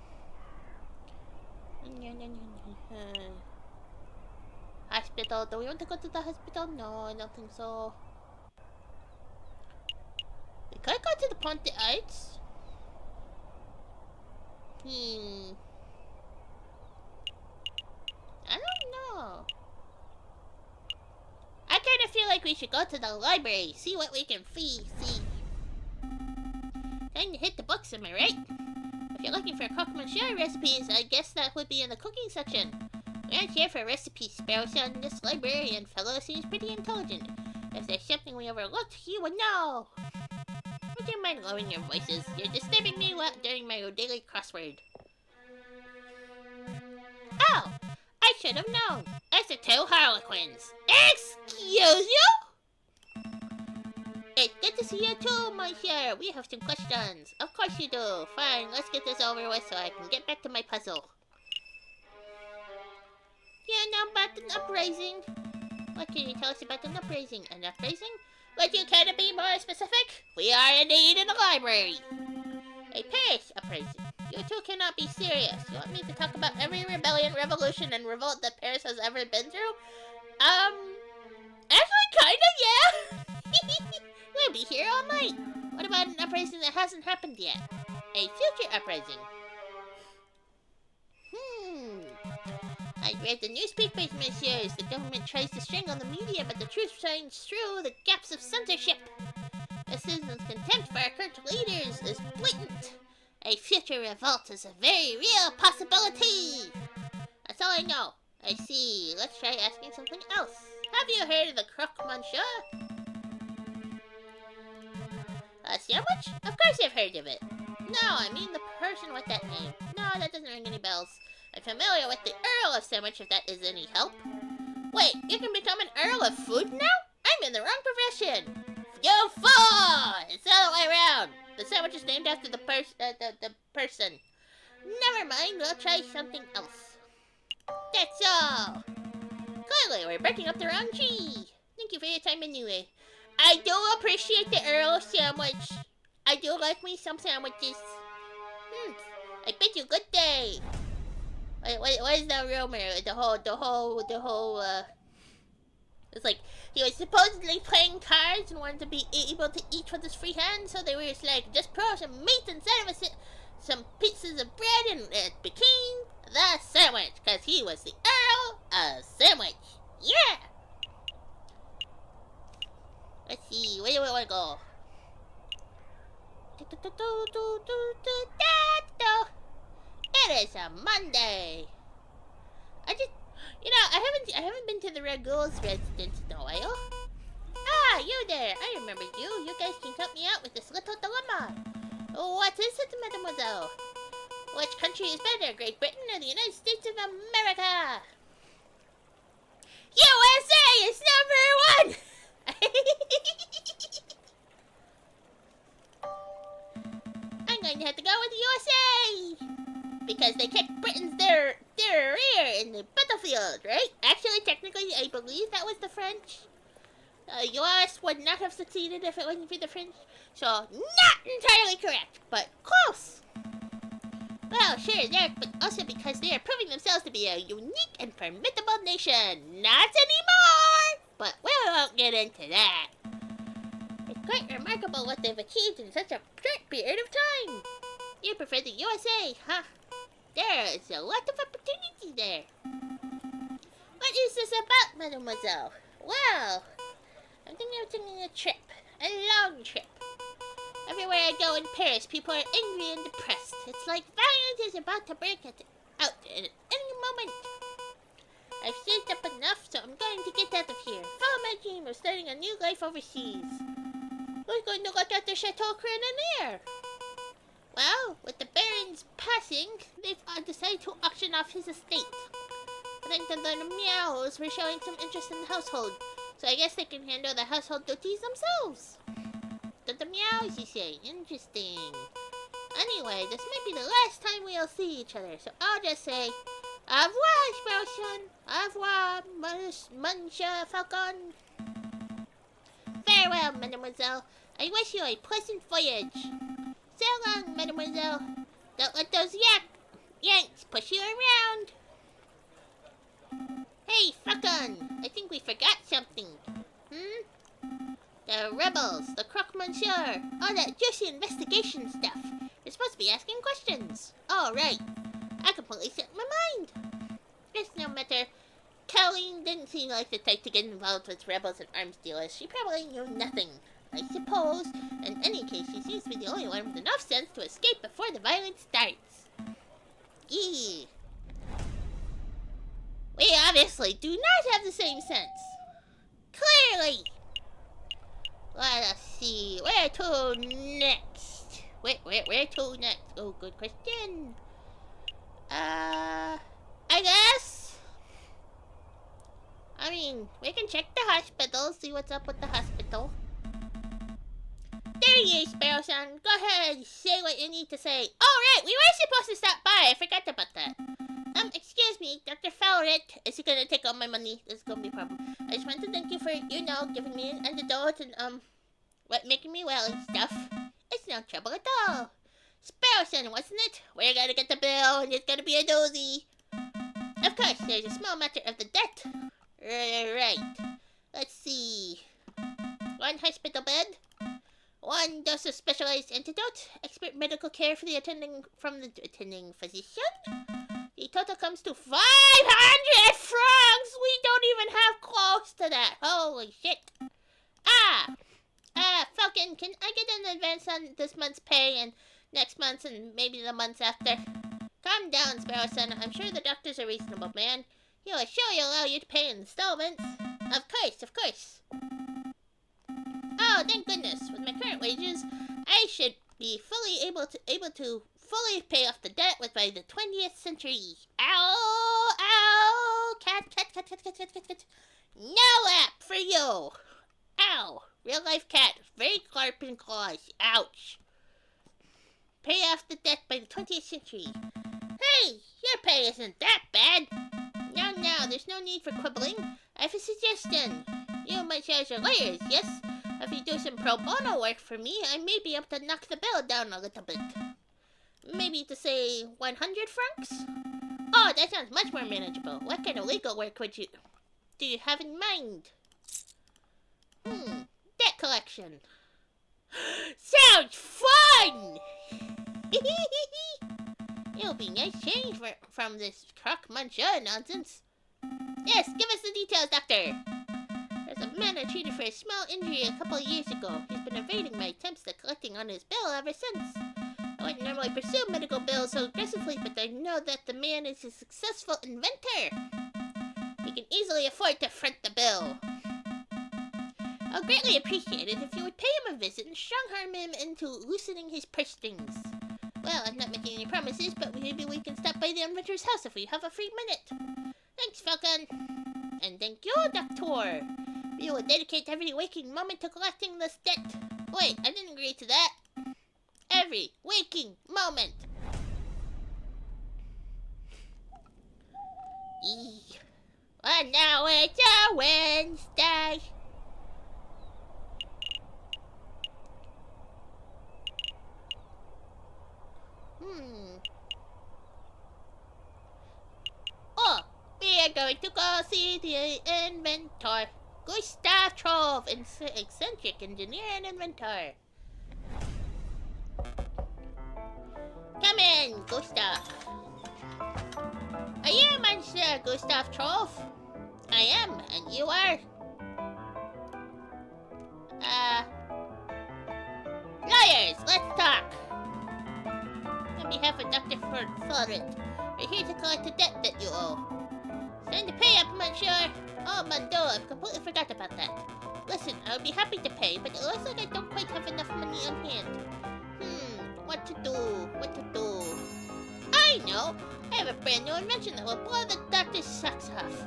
Hospital. Do we want to go to the hospital? No, I don't think so. We could go to the Ponte Arts. I don't know. I kind of feel like we should go to the library, see what we can see. Time to hit the books, am I right? If you're looking for croque monsieur recipes, I guess that would be in the cooking section. We aren't here for recipes, Sparrowson. This librarian fellow seems pretty intelligent. If there's something we overlooked, he would know. Would you mind lowering your voices? You're disturbing me during my daily crossword. Oh! I should have known. It's the two Harlequins. Excuse you? It's good to see you too, monsieur. We have some questions. Of course you do. Fine, let's get this over with so I can get back to my puzzle. You know about an uprising? What can you tell us about an uprising? An uprising? Would you care to be more specific? We are indeed in the library. A Paris uprising. You two cannot be serious. You want me to talk about every rebellion, revolution, and revolt that Paris has ever been through? Actually, kinda, yeah. We'll be here all night. What about an uprising that hasn't happened yet? A future uprising. I read the newspapers, messieurs. The government tries to strangle the media, but the truth shines through the gaps of censorship. The citizens' contempt for our current leaders is blatant. A future revolt is a very real possibility. That's all I know. I see. Let's try asking something else. Have you heard of the croque monsieur? A sandwich? Of course I've heard of it. No, I mean the person with that name. No, that doesn't ring any bells. I'm familiar with the Earl of Sandwich, if that is any help. Wait, you can become an Earl of Food now? I'm in the wrong profession. You fool! It's the other way around. The sandwich is named after the person. Never mind, we'll try something else. That's all. Clearly, we're breaking up the wrong tree. Thank you for your time anyway. I do appreciate the Earl sandwich. I do like me some sandwiches. I bid you good day. What is the rumor? The whole, it's like, he was supposedly playing cards and wanted to be able to eat with his free hand, so they were just like, just pour some meat instead of some pieces of bread, and it became the sandwich, because he was the Earl of Sandwich. Yeah! Let's see, where do we want to go? It is a Monday. I just to the Ragoul's residence in a while. Ah, you there. I remember you. You guys can help me out with this little dilemma. What is it, mademoiselle? Which country is better, Great Britain or the United States of America? USA is number 1! I'm going to have to go with the USA! Because they kicked Britain's their rear in the battlefield, right? Actually, technically, I believe that was the French. The US would not have succeeded if it wasn't for the French. So, not entirely correct, but close! Well, sure, but also because they are proving themselves to be a unique and formidable nation. Not anymore! But we won't get into that. It's quite remarkable what they've achieved in such a short period of time. You prefer the USA, huh? There's a lot of opportunity there. What is this about, mademoiselle? Well, I'm thinking of taking a trip. A long trip. Everywhere I go in Paris, people are angry and depressed. It's like violence is about to break out at any moment. I've saved up enough, so I'm going to get out of here. Follow my dream of starting a new life overseas. Who's going to look at the Chateau Grenadier? Well, with the Baron's passing, they've decided to auction off his estate. I think that the meows were showing some interest in the household, so I guess they can handle the household duties themselves. The meows, you say? Interesting. Anyway, this might be the last time we'll see each other, so I'll just say, au revoir, Sparrowson. Au revoir, Monsieur Falcon. Farewell, mademoiselle. I wish you a pleasant voyage. So long, mademoiselle. Don't let those Yanks push you around. Hey, Falcon. I think we forgot something. The rebels, the croque monsieur, all that juicy investigation stuff. You're supposed to be asking questions. Oh, right. I completely set my mind. Guess no matter. Colleen didn't seem like the type to get involved with rebels and arms dealers. She probably knew nothing. I suppose. In any case, she seems to be the only one with enough sense to escape before the violence starts. Eee. We obviously do not have the same sense. Clearly. Let us see. Where to next? Where to next? Oh, good question. I guess. I mean, we can check the hospital, see what's up with the hospital. There you is, Sparrowson. Go ahead, say what you need to say. Oh, right, we were supposed to stop by. I forgot about that. Excuse me, Dr. Fowlett. Is he gonna take all my money? This is gonna be a problem. I just want to thank you for, giving me an antidote and, making me well and stuff. It's no trouble at all. Sparrowson, wasn't it? We're gonna get the bill, and it's gonna be a doozy. Of course, there's a small matter of the debt. Right. Let's see. 1 hospital bed. 1 dose of specialized antidote. Expert medical care for the attending physician. The total comes to 500 francs! We don't even have close to that. Holy shit. Falcon, can I get an advance on this month's pay and next month's and maybe the months after? Calm down, Sparrowson. I'm sure the doctor's a reasonable man. He'll surely allow you to pay in installments. Of course. Oh, thank goodness. With my current wages, I should be fully able to fully pay off the debt by the 20th century. Ow! Cat. No app for you. Ow. Real life cat. Very sharp in claws. Ouch. Pay off the debt by the 20th century. Hey, your pay isn't that bad. No, there's no need for quibbling. I have a suggestion. You might charge your lawyers, yes? If you do some pro bono work for me, I may be able to knock the bill down a little bit. Maybe to say 100 francs? Oh, that sounds much more manageable. What kind of legal work do you have in mind? Debt collection. Sounds fun! It'll be nice change from this croque monsieur nonsense. Yes, give us the details, doctor. There's a man I treated for a small injury a couple of years ago. He's been evading my attempts at collecting on his bill ever since. I wouldn't normally pursue medical bills so aggressively, but I know that the man is a successful inventor. He can easily afford to front the bill. I'll greatly appreciate it if you would pay him a visit and strong-arm him into loosening his purse strings. Well, I'm not making any promises, but maybe we can stop by the inventor's house if we have a free minute. Thanks, Falcon. And thank you, Doctor. We will dedicate every waking moment to collecting this debt. Wait, I didn't agree to that. Every waking moment. And now it's a Wednesday. Oh, we are going to go see the inventor. Gustav Trove, eccentric engineer and inventor. Come in, Gustav. Are you Monsieur Gustav Trove? I am, and you are? Lawyers, let's talk. On behalf of Dr. Florent, we're here to collect the debt that you owe. Send the pay up, Monsieur. Oh, Mondo, I've completely forgot about that. Listen, I would be happy to pay, but it looks like I don't quite have enough money on hand. What to do? I know! I have a brand new invention that will blow the doctor's socks off.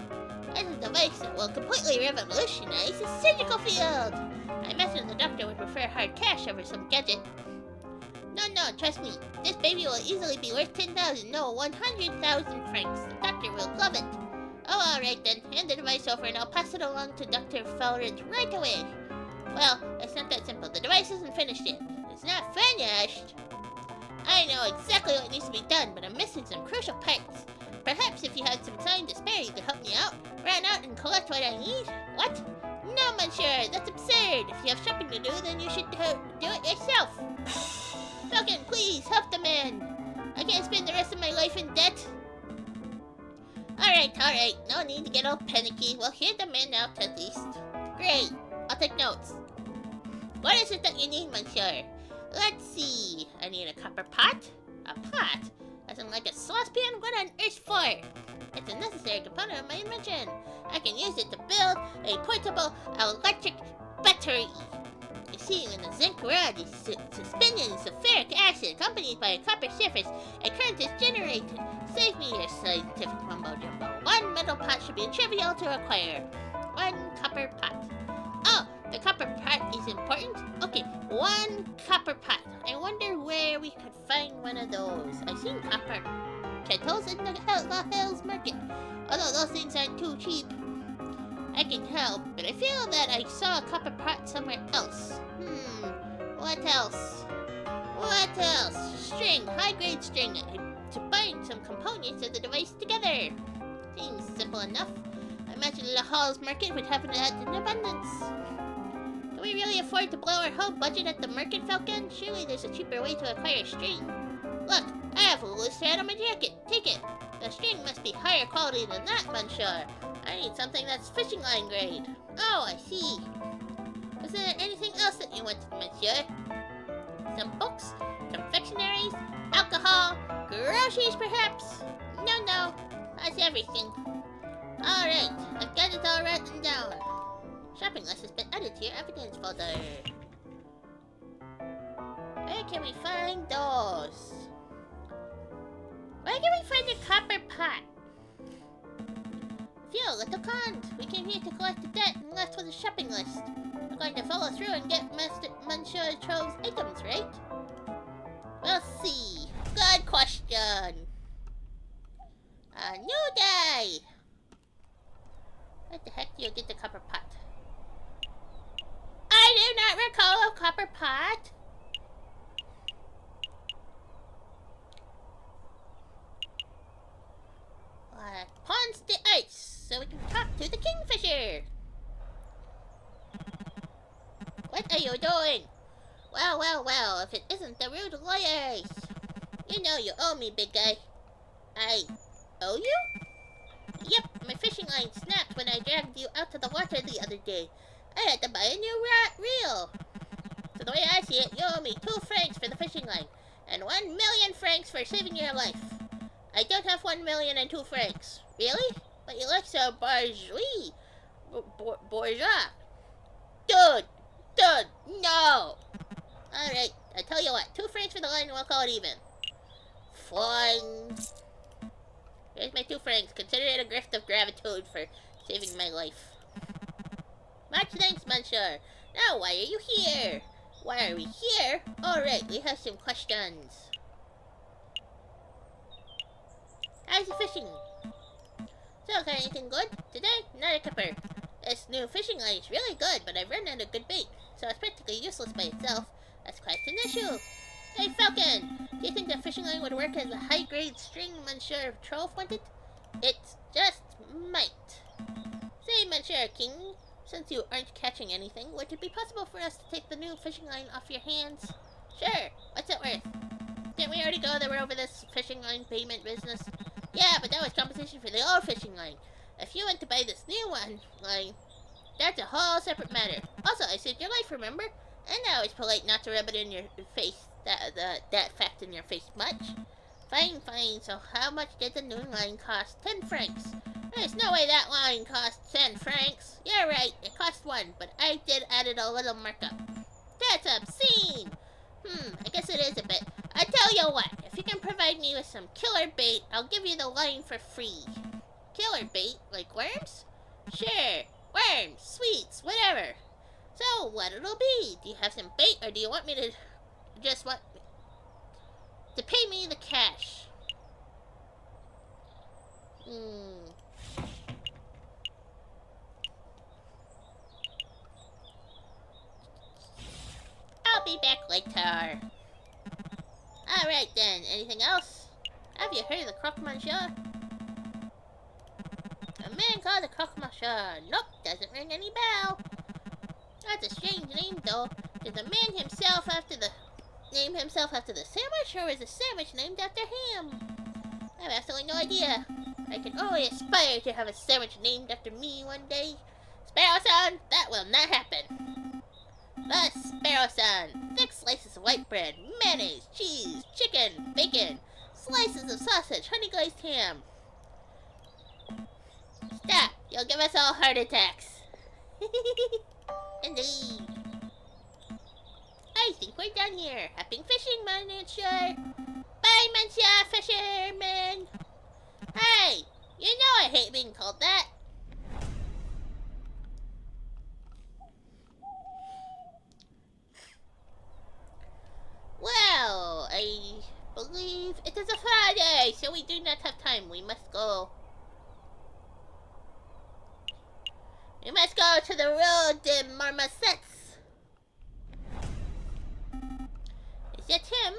It's a device that will completely revolutionize the surgical field. I imagine the doctor would prefer hard cash over some gadget. No, trust me. This baby will easily be worth 10,000, no, 100,000 francs. The doctor will love it. Oh, alright then. Hand the device over and I'll pass it along to Dr. Felrich right away. Well, it's not that simple. The device isn't finished yet. It's not finished? I know exactly what needs to be done, but I'm missing some crucial parts. Perhaps if you had some time to spare, you could help me out, run out and collect what I need? What? No, monsieur, that's absurd. If you have shopping to do, then you should do it yourself. Falcon, please, help the man. I can't spend the rest of my life in debt. Alright, no need to get all panicky. We'll hear the man out at least. Great, I'll take notes. What is it that you need, monsieur? Let's see. I need a copper pot. A pot? As in like a saucepan? What on earth for? It's a necessary component of my invention. I can use it to build a portable electric battery. You see, when the zinc rod is suspended in sulfuric acid accompanied by a copper surface, a current is generated. Save me your scientific mumbo-jumbo. One metal pot should be trivial to acquire. One copper pot. Oh, the copper pot is important? Okay, one copper pot. I wonder where we could find one of those. I've seen copper kettles in the Hills Market. Although those things aren't too cheap. I can help, but I feel that I saw a copper pot somewhere else. What else? String, high-grade string, to bind some components of the device together. Seems simple enough. I imagine the Halls Market would have that in abundance. Can we really afford to blow our whole budget at the market, Falcon? Surely there's a cheaper way to acquire string. Look, I have a loose thread on my jacket. Take it. The string must be higher quality than that, monsieur. I need something that's fishing line grade. Oh, I see. Was there anything else that you wanted, monsieur? Some books, confectionaries, alcohol, groceries perhaps? No, that's everything. Alright, I've got it all written down. Shopping list has been added to your evidence folder. Where can we find those? Where can we find the copper pot? Phew, little cons. We came here to collect the debt and left with a shopping list. We're going to follow through and get Monsieur Trove's items, right? We'll see. Good question. A new day. Where the heck do you get the copper pot? I do not recall a copper pot. Pawns the ice so we can talk to the kingfisher. What are you doing? Well, if it isn't the rude lawyers. You know you owe me, big guy. I owe you? Yep, my fishing line snapped when I dragged you out to the water the other day. I had to buy a new reel. So the way I see it, you owe me 2 francs for the fishing line, and 1,000,000 francs for saving your life. I don't have 1,000,002 francs. Really? But you look so bourgeois. Bourgeois. Dude! Dude! No! Alright, I tell you what. 2 francs for the line and we'll call it even. Fine. Here's my 2 francs. Consider it a gift of gratitude for saving my life. Much thanks, monsieur. Now, why are you here? Why are we here? Alright, we have some questions. How's the fishing? So, got anything good? Today? Not a kipper. This new fishing line is really good, but I've run out of good bait, so it's practically useless by itself. That's quite an issue. Hey, Falcon! Do you think the fishing line would work as a high-grade string Monsieur Trolf wanted? It just might. Say, Monsieur King, since you aren't catching anything, would it be possible for us to take the new fishing line off your hands? Sure. What's it worth? Didn't we already go over this fishing line payment business? Yeah, but that was compensation for the old fishing line. If you want to buy this new line, that's a whole separate matter. Also, I saved your life, remember? And now it's polite not to rub it in your face, that fact in your face much. Fine, fine. So how much did the new line cost? 10 francs. There's no way that line cost 10 francs. You're right, it cost 1, but I did added a little markup. That's obscene! I guess it is a bit. I tell you what, if you can provide me with some killer bait, I'll give you the line for free. Killer bait? Like worms? Sure, worms, sweets, whatever. So, what it'll be? Do you have some bait, or do you want me to to pay me the cash? I'll be back later. Alright then, anything else? Have you heard of the Croque Monsieur? A man called the Croque Monsieur. Nope, doesn't ring any bell. That's a strange name though. Did the man himself name himself after the sandwich, or is the sandwich named after him? I have absolutely no idea. I can only aspire to have a sandwich named after me one day. Sparrow-san, that will not happen. The Sparrow-san. Thick slices of white bread, mayonnaise, cheese, chicken, bacon, slices of sausage, honey glazed ham. Stop! You'll give us all heart attacks. Indeed. I think we're done here. Happy fishing, Monsieur. Bye, Monsieur Fisherman. Hey, you know I hate being called that. Well, I believe it is a Friday, so we do not have time. We must go. We must go to the Road de Marmosets. Is that him?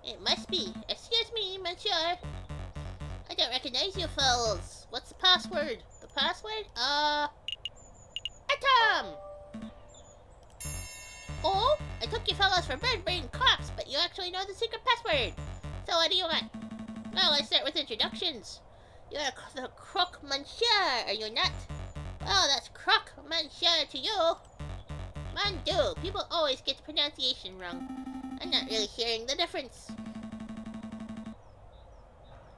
It must be. Excuse me, monsieur. I don't recognize you fellas. What's the password? The password? Atom! Oh, I took you fellas for bird-brain cops, but you actually know the secret password. So what do you want? Well, let's start with introductions. You're the Croque Monsieur, are you not? Well, that's Croque Monsieur to you. Mon Dieu, people always get the pronunciation wrong. I'm not really hearing the difference.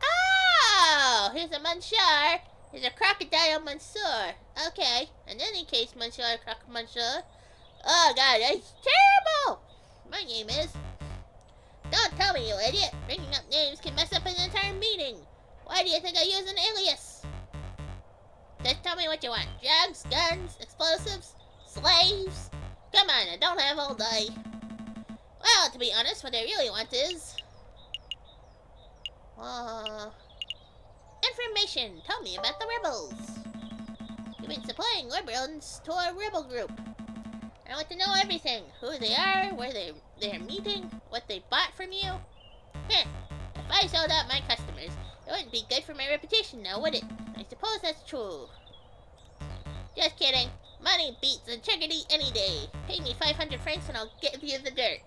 Oh, here's a Monsieur. Here's a crocodile Monsieur. Okay, in any case, Monsieur Croque Monsieur. Oh god, that's terrible! My name is... Don't tell me, you idiot! Bringing up names can mess up an entire meeting! Why do you think I use an alias? Just tell me what you want. Drugs, guns, explosives, slaves? Come on, I don't have all day. Well, to be honest, what I really want is... information! Tell me about the rebels! You've been supplying liberals to a rebel group. I want to know everything. Who they are, where they're meeting, what they bought from you. Heh. If I sold out my customers, it wouldn't be good for my reputation now, would it? I suppose that's true. Just kidding. Money beats integrity any day. Pay me 500 francs and I'll give you the dirt.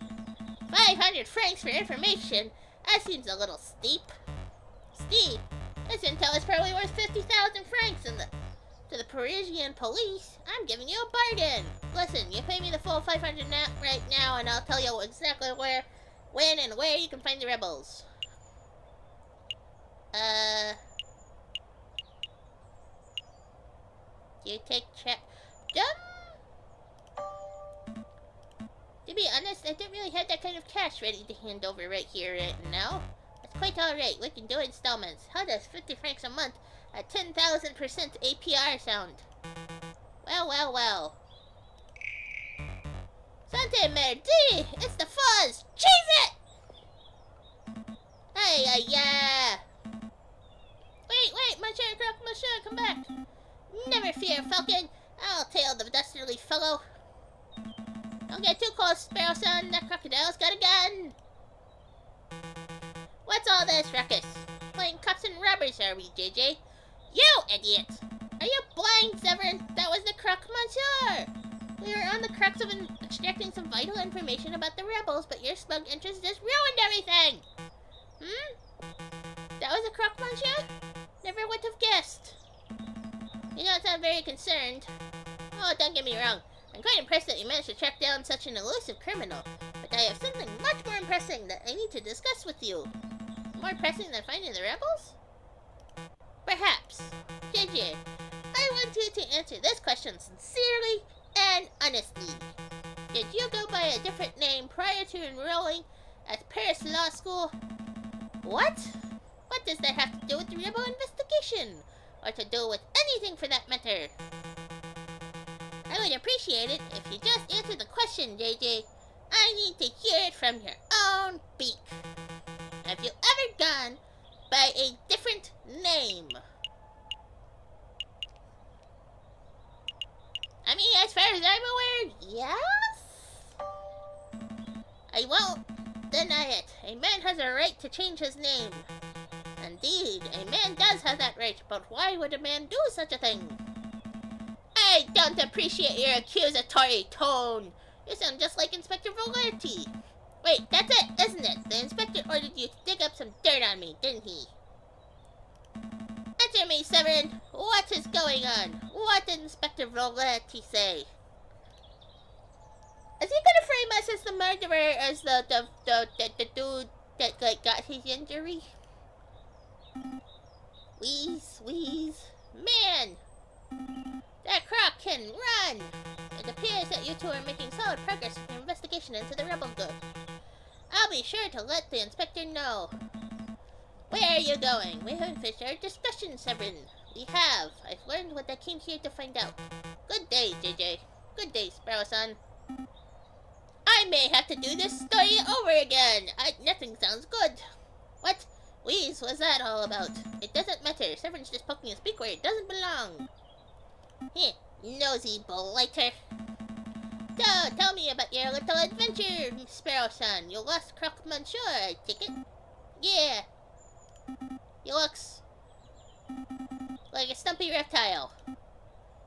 500 francs for information? That seems a little steep. Steep? This intel is probably worth 50,000 francs to the Parisian police. I'm giving you a bargain. Listen, you pay me the full 500 right now and I'll tell you exactly where, when, and where you can find the rebels. You take check. Dumb. To be honest, I don't really have that kind of cash ready to hand over right here, right now. That's quite alright. We can do installments. How does 50 francs a month at 10,000% APR sound? Well, well, well. Sante merdi! It's the fuzz! Cheese it! Hey, yeah! Wait, Monsieur Croc, Monsieur, come back! Never fear, Falcon! I'll tail the dastardly fellow! Don't get too close, Sparrow Son! That crocodile's got a gun! What's all this ruckus? Playing cops and robbers, are we, JJ? You idiot! Are you blind, Severin? That was the Croc, Monsieur! We were on the crux of extracting some vital information about the rebels, but your smug interest just ruined everything! That was a Croc, Monsieur? Never would have guessed. You don't sound very concerned. Oh, don't get me wrong. I'm quite impressed that you managed to track down such an elusive criminal. But I have something much more pressing that I need to discuss with you. More pressing than finding the rebels? Perhaps. JJ, I want you to answer this question sincerely and honestly. Did you go by a different name prior to enrolling at Paris Law School? What? What does that have to do with the rebel investigation? Or to do with anything for that matter? I would appreciate it if you just answer the question, JJ. I need to hear it from your own beak. Have you ever gone by a different name? I mean, as far as I'm aware, yes? I won't deny it. A man has a right to change his name. Indeed, a man does have that right, but why would a man do such a thing? I don't appreciate your accusatory tone. You sound just like Inspector Volarty. Wait, that's it, isn't it? The inspector ordered you to dig up some dirt on me, didn't he? Answer me, Severin. What is going on? What did Inspector Volarty say? Is he gonna frame us as the murderer, as the dude that got his injury? Wheeze. Man! That Croc can run! It appears that you two are making solid progress in your investigation into the rebel group. I'll be sure to let the inspector know. Where are you going? We haven't finished our discussion, Severin. We have. I've learned what I came here to find out. Good day, JJ. Good day, Sparrow-san. I may have to do this story over again. Nothing sounds good. What? Wheeze, what's that all about? It doesn't matter. Severin's just poking a speak where it doesn't belong. Heh, nosy blighter. So, tell me about your little adventure, Sparrow-san. You lost Croc Monsieur, I take it? Yeah. He looks like a stumpy reptile.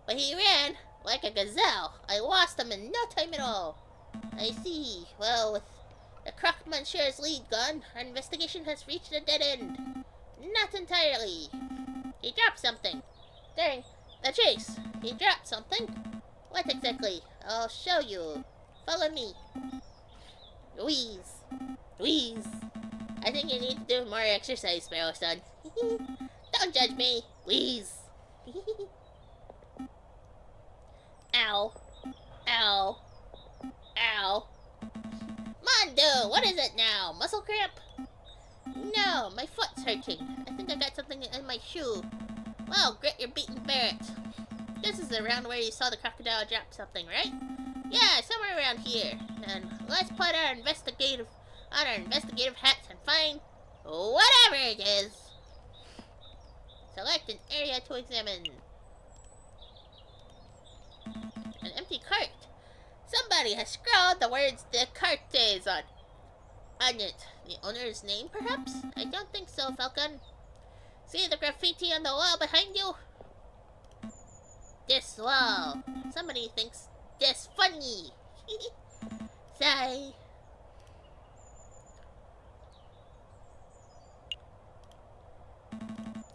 But he ran like a gazelle. I lost him in no time at all. I see. Well, with the Croc Monsieur's lead gone, our investigation has reached a dead end. Not entirely. He dropped something. During the chase, he dropped something. What exactly? I'll show you. Follow me. Wheeze. I think you need to do more exercise, Sparrow-san. Don't judge me. Wheeze. Ow. Mondo, what is it now? Muscle cramp? No, my foot's hurting. I think I got something in my shoe. Well, grit your beaten Barrett. This is around where you saw the crocodile drop something, right? Yeah, somewhere around here. And let's put our investigative hats and find whatever it is. Select an area to examine. An empty cart. Somebody has scrawled the words Descartes on it. The owner's name, perhaps? I don't think so, Falcon. See the graffiti on the wall behind you? This wall. Somebody thinks this funny. Sigh.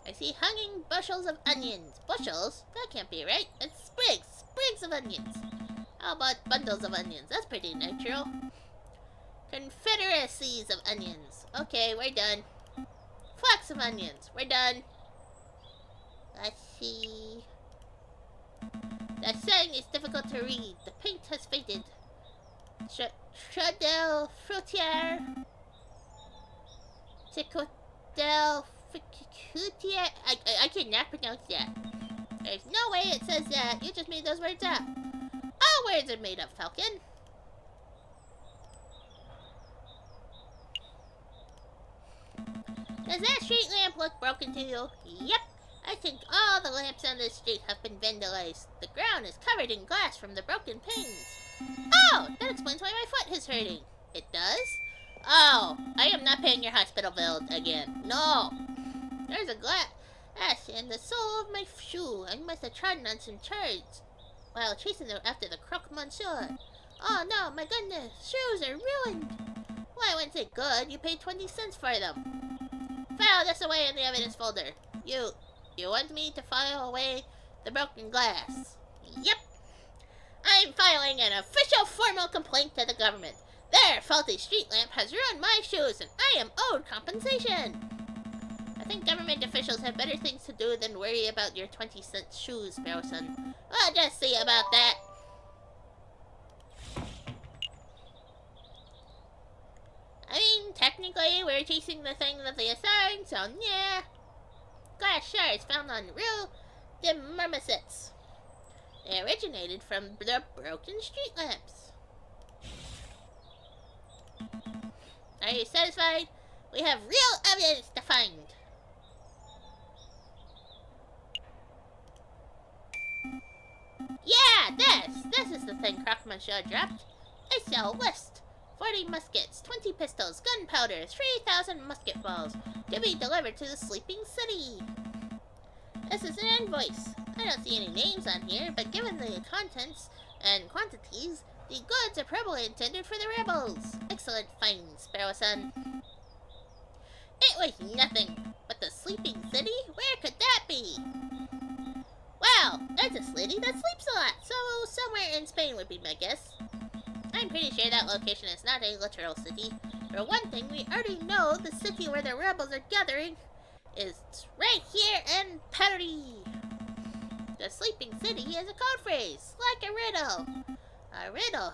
I see hanging bushels of onions. Bushels? That can't be right. It's sprigs of onions. How about bundles of onions? That's pretty natural. Confederacies of onions. Okay, we're done. Flocks of onions. We're done. Let's see. writing is difficult to read. The paint has faded. Tradel Fruitier. Ticodel Fruitier. I cannot pronounce that. There's no way it says that. You just made those words up. All words are made up, Falcon. Does that street lamp look broken to you? Yep. I think all the lamps on this street have been vandalized. The ground is covered in glass from the broken panes. Oh, that explains why my foot is hurting. It does? Oh, I am not paying your hospital bill again. No. There's a glass in the sole of my shoe. I must have trodden on some shards while chasing after the croque monsieur. Oh no, my goodness. Shoes are ruined. Well, I wouldn't say good. You paid 20 cents for them. File this away in the evidence folder. You want me to file away the broken glass? Yep. I'm filing an official formal complaint to the government. Their faulty street lamp has ruined my shoes and I am owed compensation. I think government officials have better things to do than worry about your 20-cent shoes, Sparrowson. We'll just see about that. I mean, technically, we're chasing the thing that they assigned, so yeah. Glass shards found on real marmosets. They originated from the broken street lamps. Are you satisfied? We have real evidence to find. Yeah, this is the thing Croque Monsieur dropped. I sell list. 40 muskets, 20 pistols, gunpowder, 3,000 musket balls to be delivered to the sleeping city. This is an invoice. I don't see any names on here, but given the contents and quantities, the goods are probably intended for the rebels. Excellent find, Sparrowson. It was nothing. But the sleeping city? Where could that be? Well, there's a city that sleeps a lot, so somewhere in Spain would be my guess. I'm pretty sure that location is not a literal city. For one thing, we already know the city where the rebels are gathering is right here in Paris. The sleeping city is a code phrase, like a riddle. A riddle,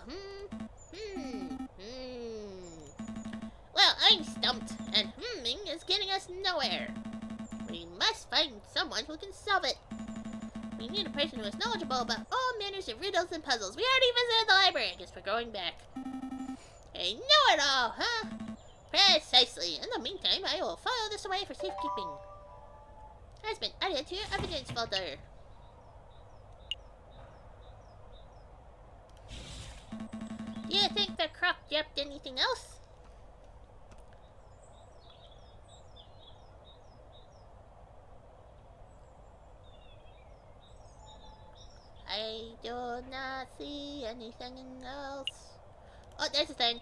Well, I'm stumped, and humming is getting us nowhere. We must find someone who can solve it. We need a person who is knowledgeable about all manners of riddles and puzzles. We already visited the library. I guess we're going back. A know-it-all, huh? Precisely. In the meantime, I will file this away for safekeeping. Has been added to your evidence folder. Do you think the croc dropped anything else? I do not see anything else. Oh, there's a thing.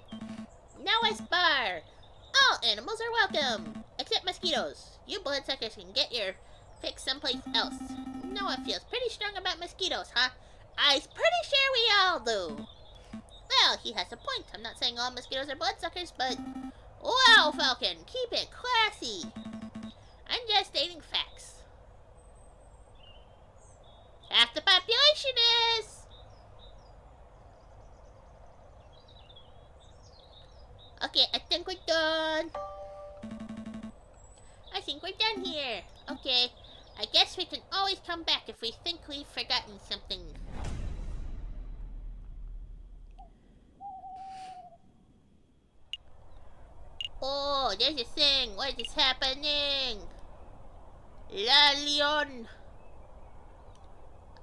Noah's bar. All animals are welcome, except mosquitoes. You bloodsuckers can get your fix someplace else. Noah feels pretty strong about mosquitoes, huh? I'm pretty sure we all do. Well, he has a point. I'm not saying all mosquitoes are bloodsuckers, but... Wow, Falcon, keep it classy. I'm just stating facts. Half the population is... Okay, I think we're done. I think we're done here. Okay, I guess we can always come back if we think we've forgotten something. Oh, there's a thing. What is happening? La Lion.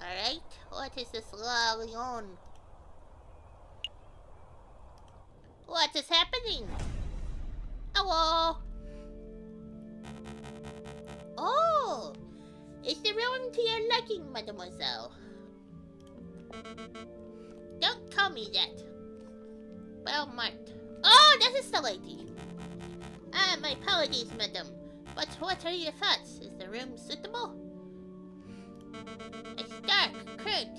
Alright, what is this La Lion? What is happening? Hello? Oh! Is the room to your liking, mademoiselle? Don't call me that. Well marked. Oh, this is the lady. Ah, my apologies, madam. But what are your thoughts? Is the room suitable? It's dark, curt,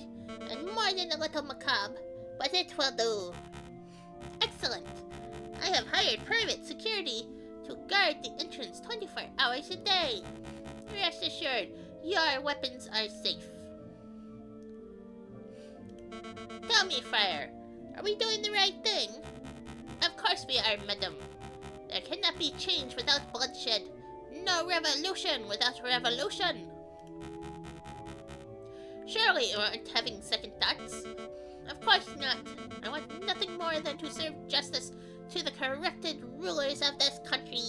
and more than a little macabre, but it will do. Excellent. I have hired private security to guard the entrance 24 hours a day. Rest assured, your weapons are safe. Tell me, Friar, are we doing the right thing? Of course we are, madam. There cannot be change without bloodshed. No revolution without revolution. Surely you aren't having second thoughts? Of course not. I want nothing more than to serve justice to the corrupted rulers of this country.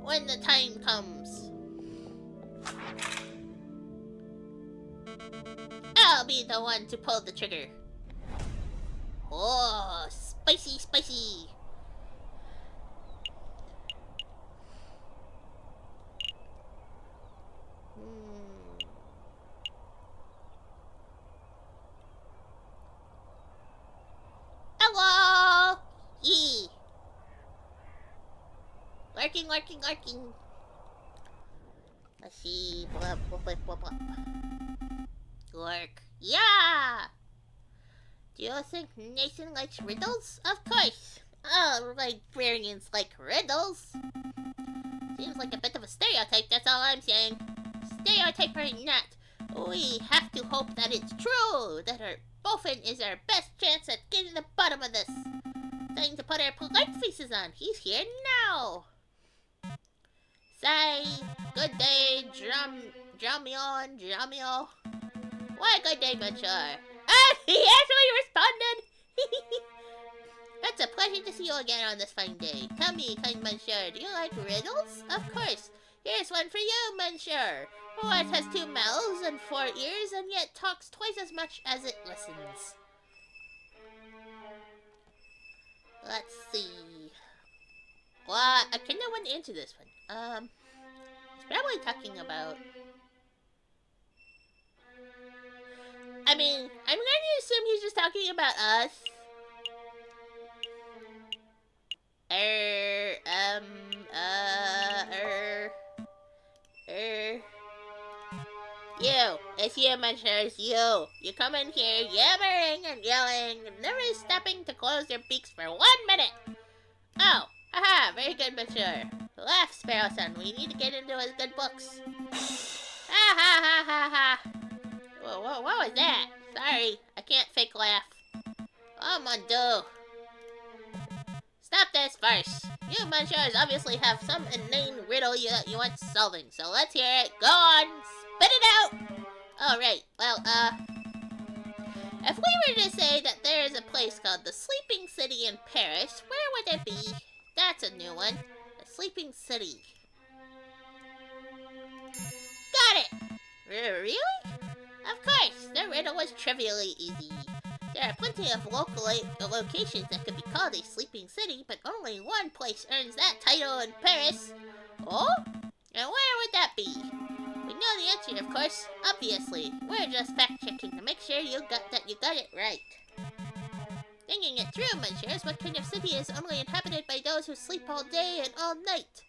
When the time comes, I'll be the one to pull the trigger. Oh, spicy, spicy. Hello! Yee! Lurking, lurking, lurking. Let's see. Blah, blah, blah, blah, blah. Lurk. Yeah! Do you think Nathan likes riddles? Of course! All librarians like riddles. Seems like a bit of a stereotype, that's all I'm saying. Stereotype or not, we have to hope that it's true, that our Boffin is our best chance at getting to the bottom of this. Time to put our polite faces on. He's here now. Say, good day, Jamio. Why, good day, monsieur. Ah, he actually responded. It's a pleasure to see you again on this fine day. Tell me, kind monsieur, do you like riddles? Of course. Here's one for you, monsieur. What has 2 mouths and 4 ears and yet talks twice as much as it listens? Let's see. Well, I kind of want to answer this one. He's probably talking about... I mean, I'm going to assume he's just talking about us. You, it's you, monsieur, it's you. You come in here yammering and yelling, never stopping to close your beaks for 1 minute. Oh, haha, very good, monsieur. Laugh, Sparrow-san, we need to get into his good books. Ha ha ha ha ha. Whoa, what was that? Sorry, I can't fake laugh. Oh, mon dieu. Stop this first. You monsieurs obviously have some inane riddle that you want solving, so let's hear it. Go on, spit it out! Alright, well, if we were to say that there is a place called the Sleeping City in Paris, where would it be? That's a new one. The Sleeping City. Got it! Really? Of course, the riddle was trivially easy. There are plenty of local locations that could be called a sleeping city, but only one place earns that title in Paris. Oh? And where would that be? We know the answer, of course. Obviously, we're just fact-checking to make sure you got it right. Thinking it through, monsieurs, what kind of city is only inhabited by those who sleep all day and all night?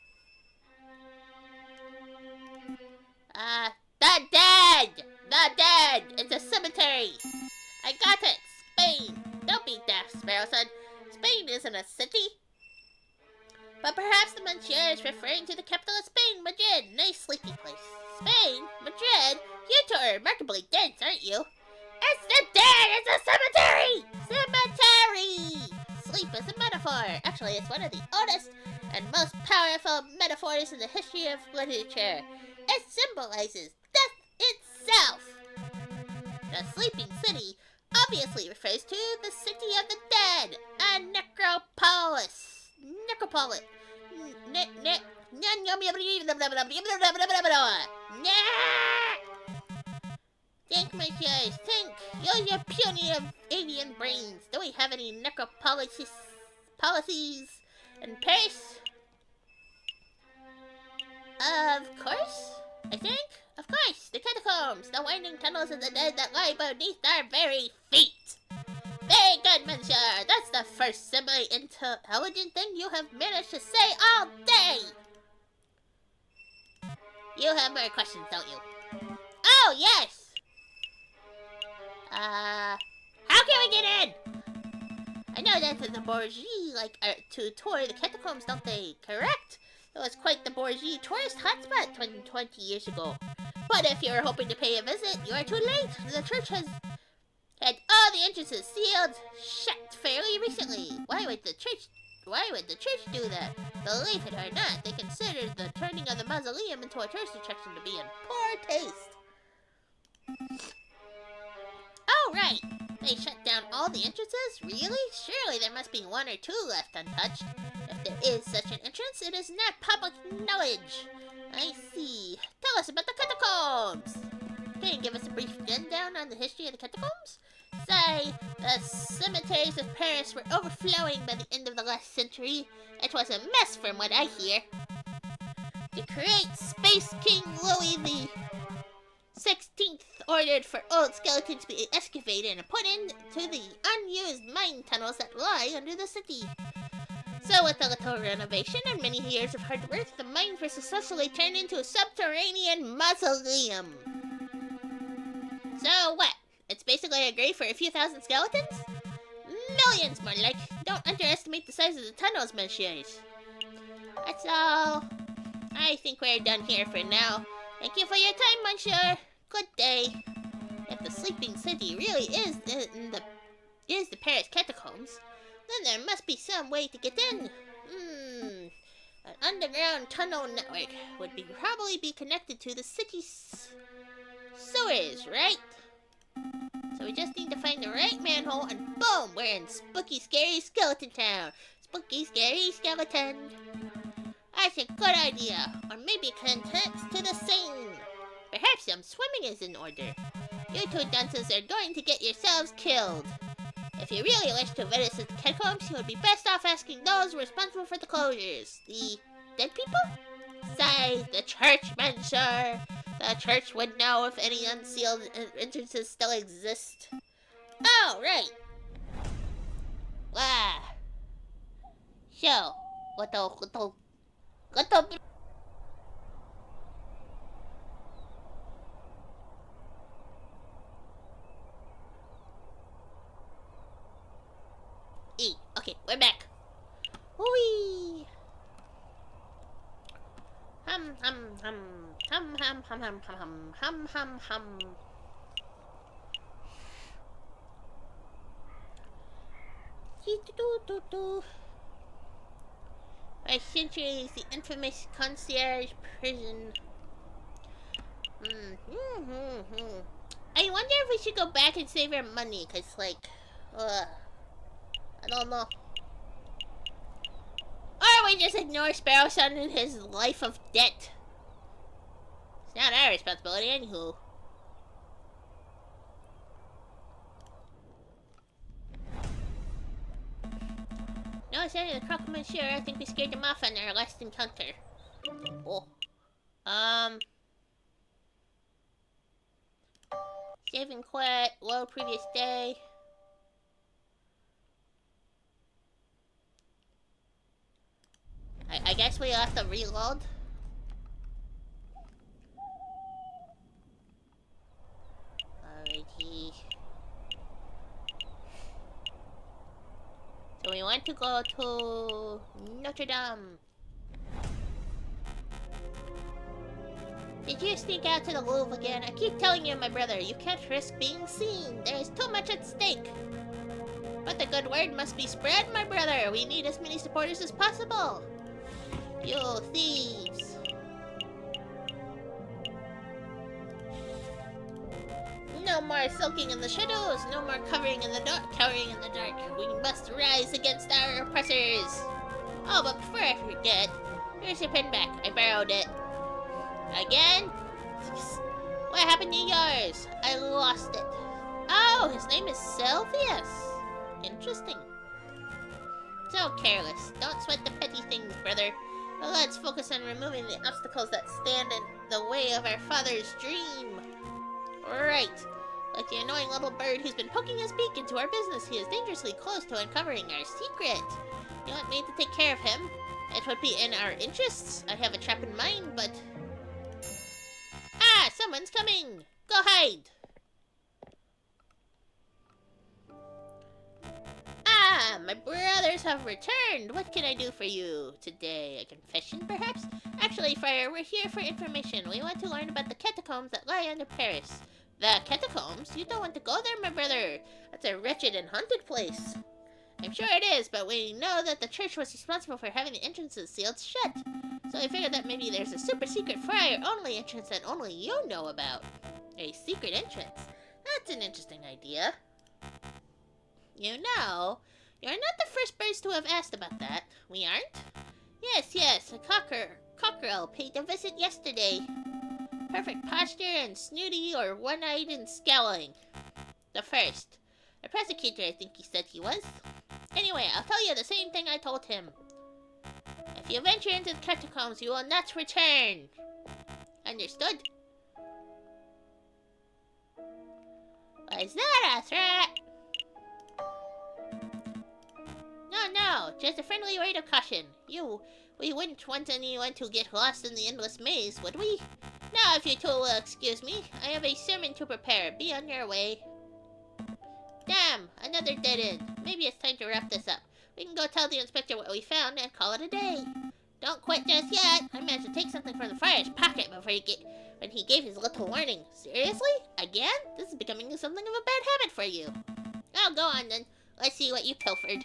The dead! The dead! It's a cemetery! I got it! Spain! Don't be daft, Sparrow-son. Spain isn't a city. But perhaps the monsieur is referring to the capital of Spain, Madrid. Nice sleepy place. Spain? Madrid? You two are remarkably dense, aren't you? It's the dead! It's a cemetery! Cemetery! Sleep is a metaphor. Actually, it's one of the oldest and most powerful metaphors in the history of literature. It symbolizes death itself. The Sleeping City obviously refers to the city of the dead, a necropolis. Necropolis. Think, monsieurs, think. Use your puny avian brains. Do we have any necropolises policies in Paris? Of course, I think. Of course, the catacombs, the winding tunnels of the dead that lie beneath our very feet. Very good, monsieur. That's the first semi-intelligent thing you have managed to say all day. You have more questions, don't you? Oh, yes. How can we get in? I know that the bourgeois like to tour the catacombs, don't they? Correct? It was quite the bourgeois tourist hotspot 20 years ago. But if you're hoping to pay a visit, you are too late. The church Had all the entrances sealed shut fairly recently. Why would the church do that? Believe it or not, they considered the turning of the mausoleum into a tourist attraction to be in poor taste. Oh, right! They shut down all the entrances? Really? Surely there must be one or two left untouched. If there is such an entrance, it is not public knowledge. I see. Tell us about the catacombs! Can you give us a brief rundown on the history of the catacombs? Say, the cemeteries of Paris were overflowing by the end of the last century. It was a mess from what I hear. The great Space King Louis the 16th ordered for old skeletons to be excavated and put into the unused mine tunnels that lie under the city. So with a little renovation and many years of hard work, the mines were successfully turned into a subterranean mausoleum. So what? It's basically a grave for a few thousand skeletons? Millions more like. Don't underestimate the size of the tunnels, messieurs. That's all. I think we're done here for now. Thank you for your time, monsieur. Good day. If the sleeping city really is the Paris catacombs, then there must be some way to get in. An underground tunnel network would probably be connected to the city's sewers, right? So we just need to find the right manhole, and boom, we're in spooky, scary skeleton town. Spooky, scary skeleton. That's a good idea. Or maybe it connects to the scene. Perhaps some swimming is in order. You two dunces are going to get yourselves killed. If you really wish to visit the catacombs, you would be best off asking those responsible for the closures. The dead people? Say, the churchmen, sir. The church would know if any unsealed entrances still exist. Oh, right. Wow. So, what the... Okay, we're back. Whee! Hum. By centuries, the infamous concierge prison. I wonder if we should go back and save our money, cause I don't know. Or we just ignore Sparrowson and his life of debt. It's not our responsibility, anywho. No sign of the croc monsieur. I think we scared him off on our last encounter. Oh. Save and quit. Low previous day. I guess we have to reload. Alrighty. So we want to go to Notre Dame. Did you sneak out to the Louvre again? I keep telling you, my brother, you can't risk being seen. There is too much at stake. But the good word must be spread, my brother. We need as many supporters as possible. You thieves. No more sulking in the shadows. No more cowering in the dark. We must rise against our oppressors. Oh, but before I forget, here's your pen back. I borrowed it. Again? What happened to yours? I lost it. Oh, his name is Sylvius. Interesting. So careless. Don't sweat the petty things, brother. But let's focus on removing the obstacles that stand in the way of our father's dream. Right. Like the annoying little bird who's been poking his beak into our business. He is dangerously close to uncovering our secret. You want me to take care of him? It would be in our interests. I have a trap in mind, but... Ah! Someone's coming! Go hide! Ah! My brothers have returned! What can I do for you today? A confession, perhaps? Actually, Friar, we're here for information. We want to learn about the catacombs that lie under Paris. The catacombs? You don't want to go there, my brother. That's a wretched and haunted place. I'm sure it is, but we know that the church was responsible for having the entrances sealed shut. So I figured that maybe there's a super secret friar-only entrance that only you know about. A secret entrance? That's an interesting idea. You know, you're not the first birds to have asked about that. We aren't? Yes, a cockerel paid a visit yesterday. Perfect posture and snooty or one-eyed and scowling. The first. A prosecutor, I think he said he was. Anyway, I'll tell you the same thing I told him. If you venture into the catacombs, you will not return. Understood? Was that a threat? No, just a friendly word of caution. We wouldn't want anyone to get lost in the endless maze, would we? Now, if you two will excuse me, I have a sermon to prepare. Be on your way. Damn, another dead end. Maybe it's time to wrap this up. We can go tell the inspector what we found and call it a day. Don't quit just yet. I managed to take something from the friar's pocket when he gave his little warning. Seriously? Again? This is becoming something of a bad habit for you. Oh, go on then. Let's see what you pilfered.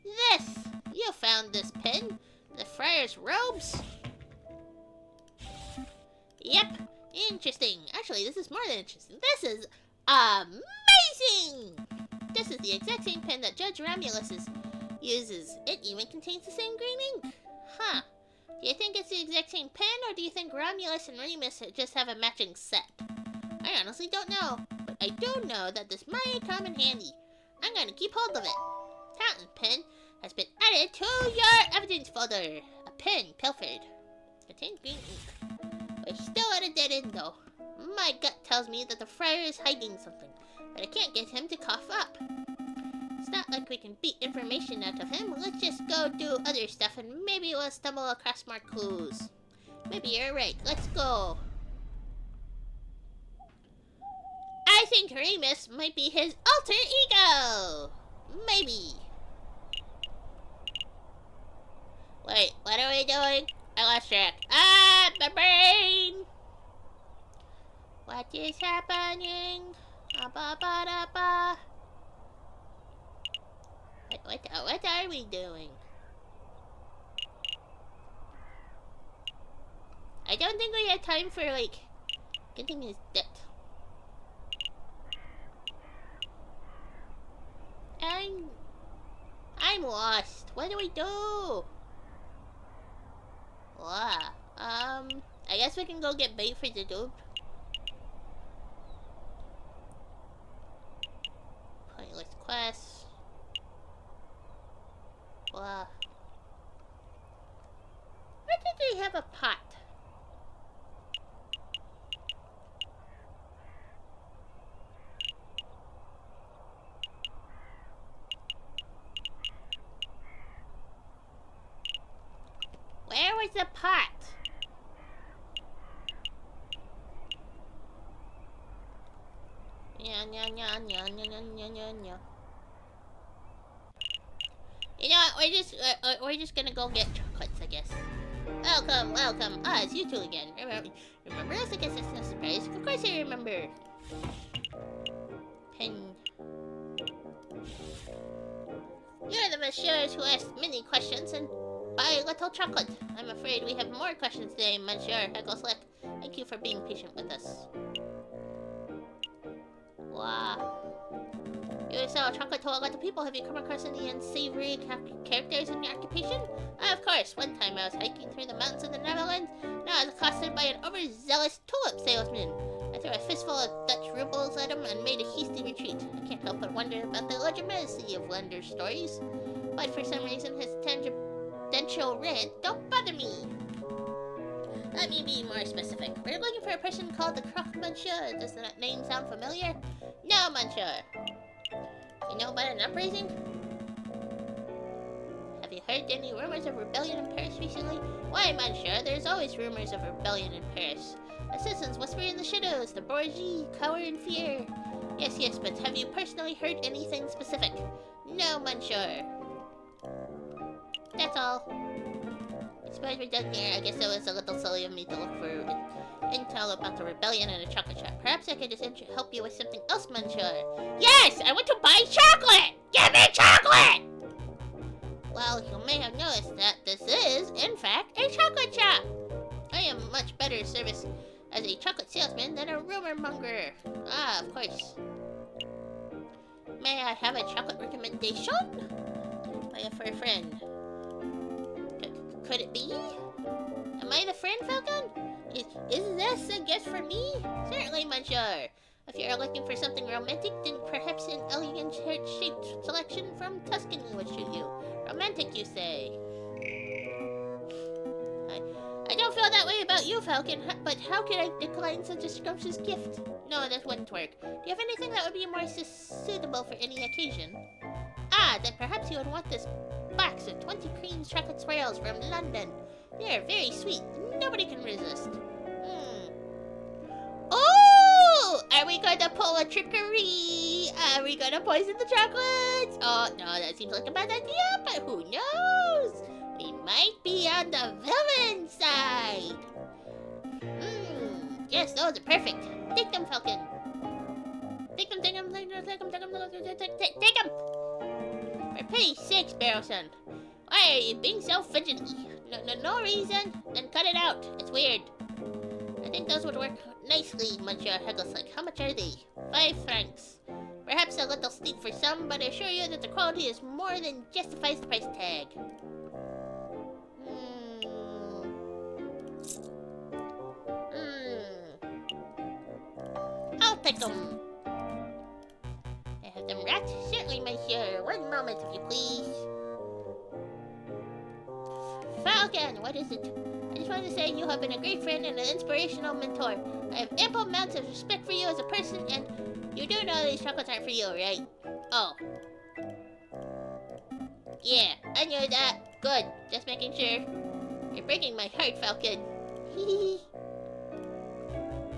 This! You found this pin? The friar's robes? Yep. Interesting. Actually, this is more than interesting. This is amazing! This is the exact same pen that Judge Romulus uses. It even contains the same green ink. Huh. Do you think it's the exact same pen, or do you think Romulus and Remus just have a matching set? I honestly don't know, but I do know that this might come in handy. I'm gonna keep hold of it. Fountain pen has been added to your evidence folder. A pen pilfered. Contains green ink. We're still at a dead end, though. My gut tells me that the friar is hiding something, but I can't get him to cough up. It's not like we can beat information out of him. Let's just go do other stuff and maybe we'll stumble across more clues. Maybe you're right. Let's go. I think Remus might be his alter ego. Maybe. Wait, what are we doing? I lost track. Ah, my brain! What is happening? What are we doing? I don't think we have time for, like, getting his debt. I'm lost. What do we do? Wow. I guess we can go get bait for the dude. Pointless quests. Wow. Why did they have a pot? Where was the pot? Yeah. You know what? We're just gonna go get chocolates, I guess. Welcome. Ah, it's you two again. Remember us? I guess it's no surprise. Of course I remember. Pen. You're the messieurs who asked many questions and buy little chocolate. I'm afraid we have more questions today, Monsieur Heckleslick. Thank you for being patient with us. Wow. You sell chocolate to a lot of people. Have you come across any unsavory characters in your occupation? Of course. One time I was hiking through the mountains of the Netherlands. Now I was accosted by an overzealous tulip salesman. I threw a fistful of Dutch rubles at him and made a hasty retreat. I can't help but wonder about the legitimacy of Lender's stories. But for some reason his tangential rant don't bother me. Let me be more specific. We're looking for a person called the Croque Monsieur. Does that name sound familiar? No, Monsieur. You know about an uprising? Have you heard any rumors of rebellion in Paris recently? Why, Monsieur, there's always rumors of rebellion in Paris. The citizens whisper in the shadows, the bourgeois cower in fear. Yes, but have you personally heard anything specific? No, Monsieur. That's all. I suppose we're done here. I guess it was a little silly of me to look for Intel about the rebellion in a chocolate shop. Perhaps I can just help you with something else, Monsieur. Yes! I want to buy chocolate! Give me chocolate! Well, you may have noticed that this is, in fact, a chocolate shop. I am much better service as a chocolate salesman than a rumor monger. Ah, of course. May I have a chocolate recommendation? For a friend. Could it be? Am I the friend, Falcon? Is this a gift for me? Certainly, Monsieur. If you're looking for something romantic, then perhaps an elegant heart-shaped selection from Tuscany would suit you. Romantic, you say? I don't feel that way about you, Falcon, but how could I decline such a scrumptious gift? No, that wouldn't work. Do you have anything that would be more suitable for any occasion? Ah, then perhaps you would want this box of 20 cream chocolate swirls from London. They are very sweet. Nobody can resist. Oh! Are we going to pull a trickery? Are we going to poison the chocolates? Oh, no, that seems like a bad idea, but who knows? We might be on the villain side. Yes, those are perfect. Take them, Falcon. Take them. Take them. For pity's sake, Sparrowson. Why are you being so fidgety? No reason. Then cut it out. It's weird. I think those would work nicely, Monsieur Heggleslick. How much are they? 5 francs. Perhaps a little steep for some, but I assure you that the quality is more than justifies the price tag. I'll take them. I have them wrapped? Certainly, Monsieur. One moment, if you please. Falcon, what is it? I just want to say you have been a great friend and an inspirational mentor. I have ample amounts of respect for you as a person, and you do know these chocolates aren't for you, right? Oh. Yeah, I knew that. Good. Just making sure. You're breaking my heart, Falcon.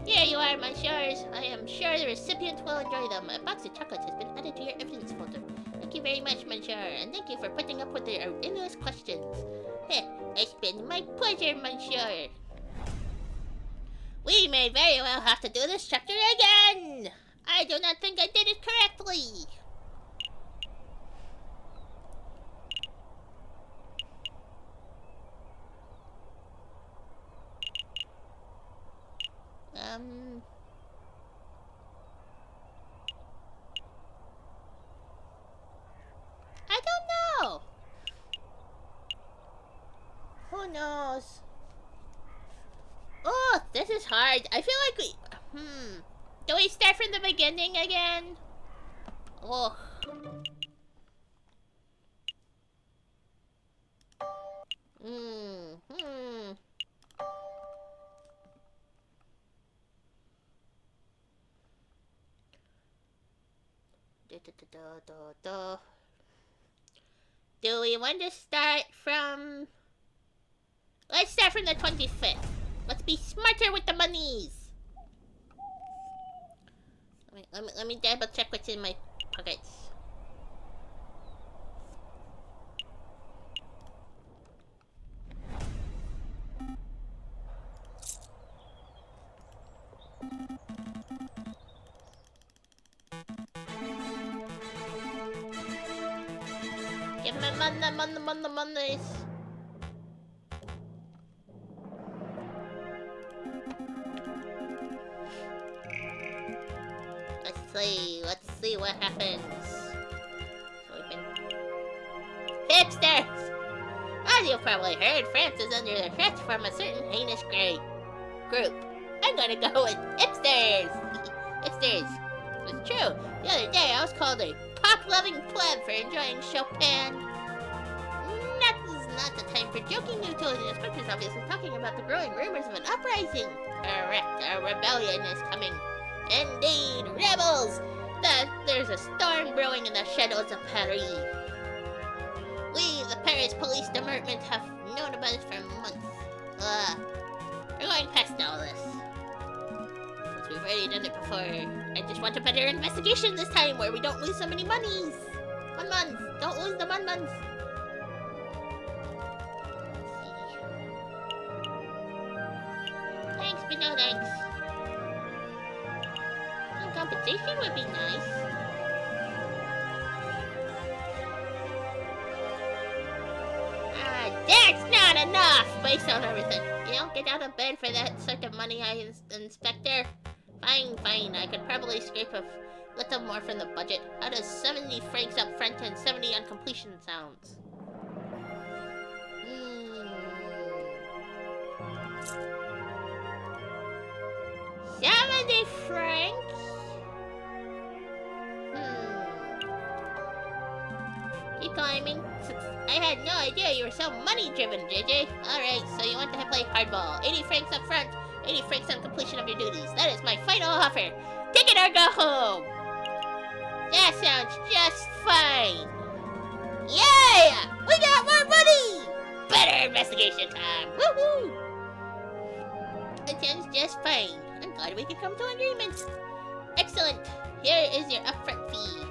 Here you are, Monsieurs. I am sure the recipient will enjoy them. A box of chocolates has been added to your evidence folder. Thank you very much, Monsieur, and thank you for putting up with the endless questions. It's been my pleasure, Monsieur. We may very well have to do this chapter again. I do not think I did it correctly. I don't know. Who knows? Oh, this is hard. I feel like we... Do we start from the beginning again? Oh. Do we want to start from... Let's start from the 25th. Let's be smarter with the monies. Let me double check what's in my pockets. Give me monies. Let's see what happens. So we've been... Hipsters! As you've probably heard, France is under the threat from a certain heinous group. I'm gonna go with hipsters! Hipsters! It's true. The other day I was called a pop-loving pleb for enjoying Chopin. This is not the time for joking, you told the inspector's obviously talking about the growing rumors of an uprising. Correct, a rebellion is coming. Indeed, rebels! There's a storm brewing in the shadows of Paris. We, the Paris Police Department, have known about it for months. We're going past all this. Since we've already done it before, I just want a better investigation this time where we don't lose so many monies. Mon-mons! Don't lose the mon-mons! Thanks, but no thanks. Some compensation would be nice. That's not enough based on everything. You don't get out of bed for that sort of money, Inspector. Fine. I could probably scrape a little more from the budget. How does 70 francs up front and 70 on completion sounds? 70 francs? Keep climbing. I had no idea you were so money-driven, JJ. Alright, so you want to play hardball. 80 francs up front, 80 francs on completion of your duties. That is my final offer. Take it or go home. That sounds just fine. Yeah! We got more money! Better investigation time. Woohoo! It sounds just fine. I'm glad we could come to an agreement. Excellent. Here is your upfront fee.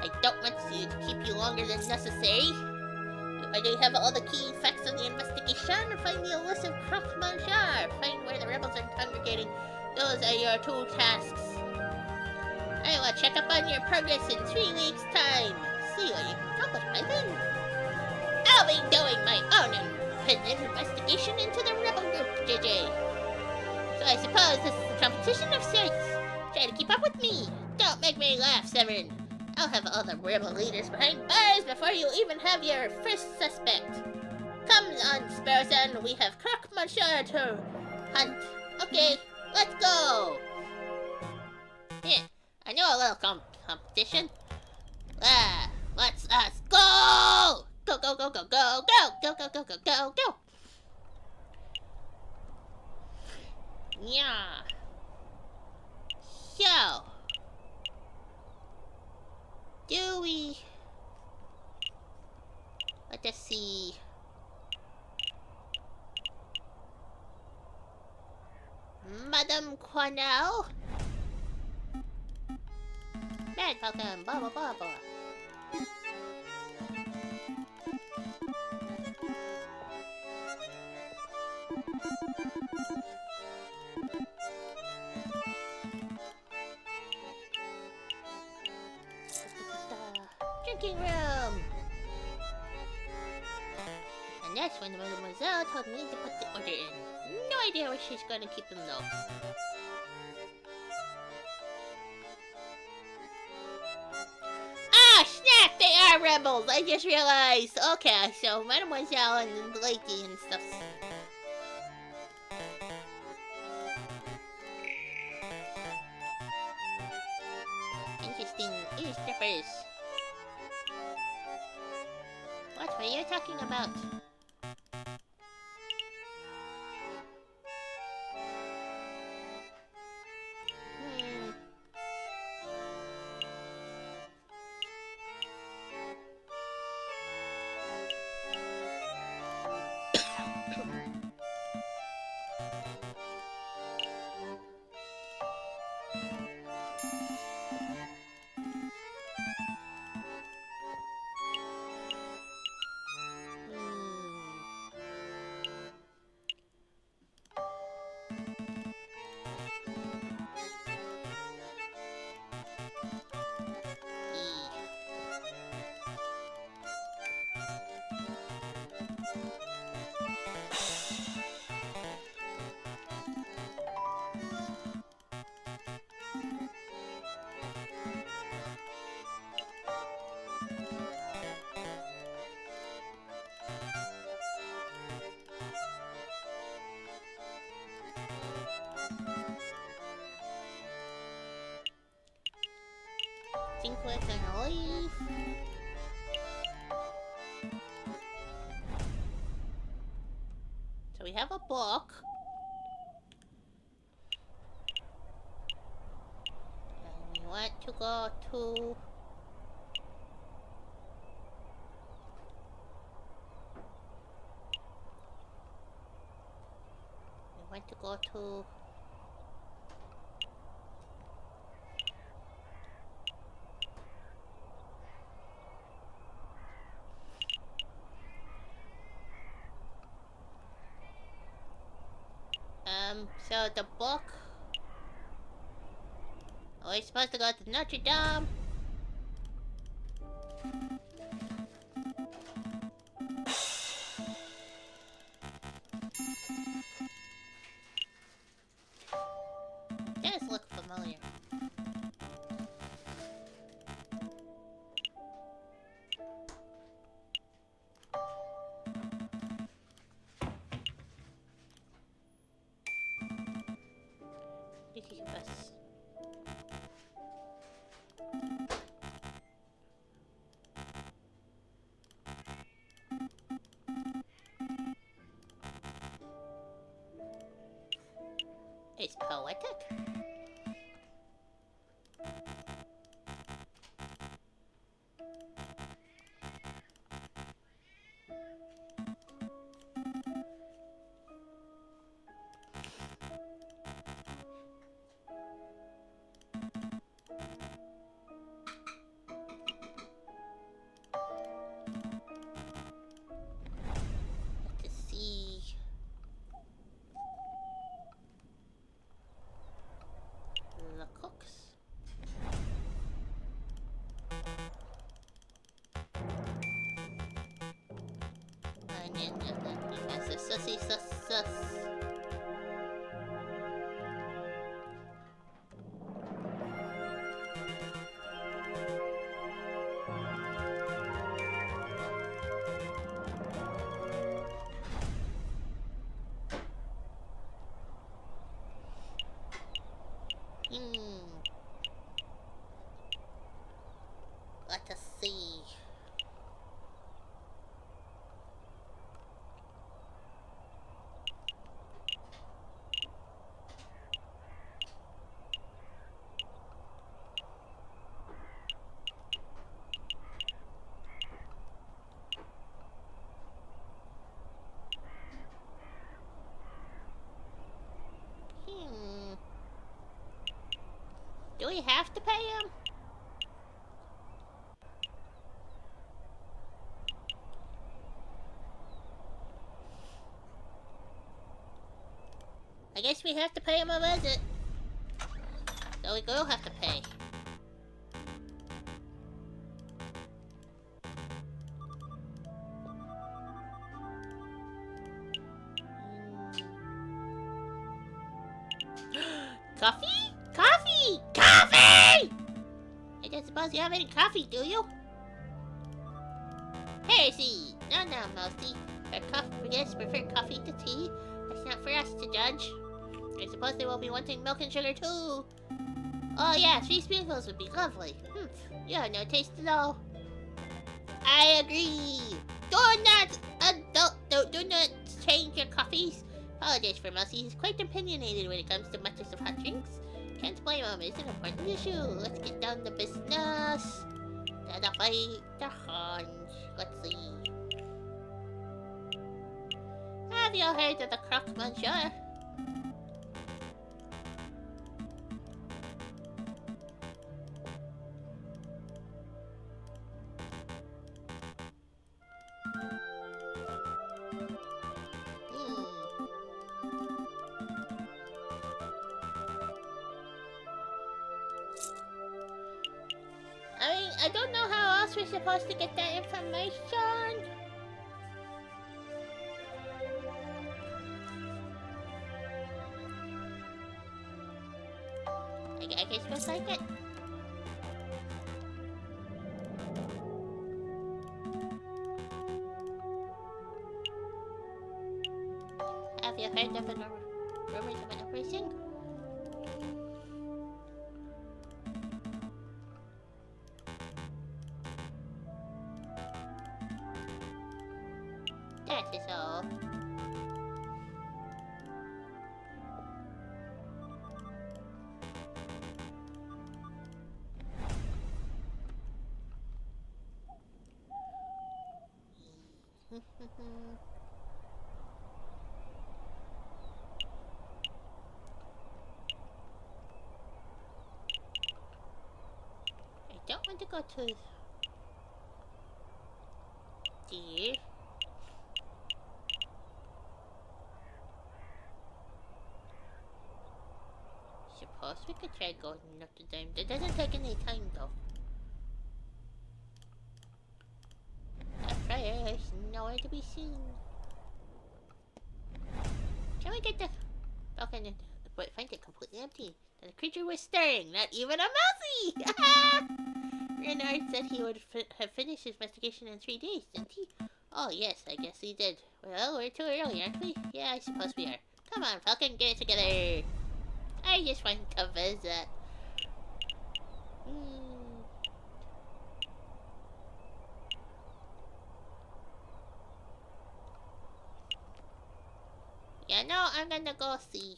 I don't want you to keep you longer than necessary. You already have all the key facts of the investigation. Find the elusive croque-monsieur. Find where the rebels are congregating. Those are your 2 tasks. I will check up on your progress in 3 weeks' time. See what you can accomplish by then. I'll be doing my own independent investigation into the rebel group, JJ. So I suppose this is a competition of sorts. Try to keep up with me. Don't make me laugh, Severin. I'll have all the rebel leaders behind bars before you even have your first suspect. Come on, Sparrowson, we have croque-monsieur to hunt. Okay, let's go. Yeah, I know a little competition. Let's us go! Go! Yeah. So, do we... Let us see. Madame Cornell? Bad Falcon, blah blah blah blah. Drinking room! And that's when Mademoiselle told me to put the order in. No idea where she's gonna keep them though. Ah, snap! They are rebels! I just realized! Okay, so Mademoiselle and Blakey and stuff. Interesting. Eavesdroppers. What were you talking about? Click and leave. So we have a book. And we want to go to... So the book... Are we supposed to go to Notre Dame? Does look familiar. This is bus. It's poetic. Let's see. The cooks. That's a sussy sus. Let us see. Do we have to pay him? I guess we have to pay him a visit. So we will have to pay. Coffee? Coffee! Coffee! I don't suppose you have any coffee, do you? Heresy! No, Mousy. Yes, prefer coffee to tea. That's not for us to judge. I suppose they will be wanting milk and sugar too. Oh yeah, 3 spoonfuls would be lovely. You have no taste at all. I agree. Do not change your coffees. Apologize for Mousy. He's quite opinionated when it comes to matters of hot drinks. Can't blame him. It's an important issue. Let's get down to business. The fight, the hunch. Let's see. Have you heard of the croque monsieur? I don't know how else we're supposed to get that information. I guess we'll take it. Have you heard of rumors of an operation? That is all. I don't want to go to dear. we could try going to Notre Dame. It doesn't take any time though. That friar is nowhere to be seen. Can we get the falcon but find it completely empty? The creature was stirring, not even a mousey! Renard said he would have finished his investigation in 3 days, didn't he? Oh yes, I guess he did. Well, we're too early, aren't we? Yeah, I suppose we are. Come on, Falcon, get it together. I just want to visit. Yeah, no, I'm gonna go see.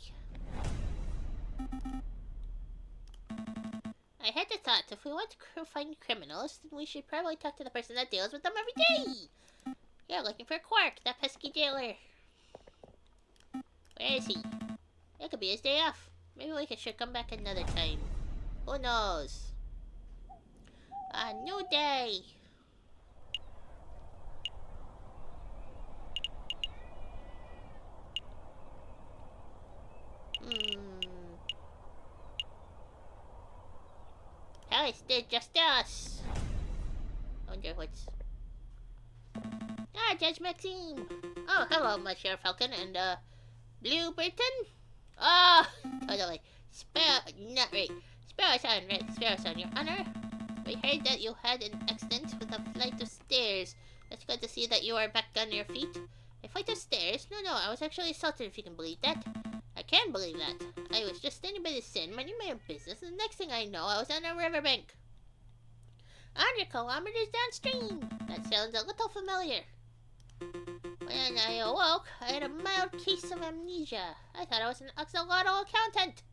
I had the thought, if we want to find criminals, then we should probably talk to the person that deals with them every day. Yeah, looking for Quark, that pesky jailer. Where is he? It could be his day off. Maybe we should come back another time. Who knows? A new day. Hell, it's still just us. I wonder what's... Ah, Judge Maxime. Oh, hello, Monsieur Falcon and, Blue Burton? Oh, totally. Not right. Sparrow's on, right? Sparrow's on, Your Honor. We heard that you had an accident with a flight of stairs. It's good to see that you are back on your feet. A flight of stairs? No, I was actually assaulted, if you can believe that. I can believe that. I was just standing by the sand, minding my own business, and the next thing I know, I was on a riverbank. 100 kilometers downstream. That sounds a little familiar. When I awoke, I had a mild case of amnesia. I thought I was an axolotl accountant.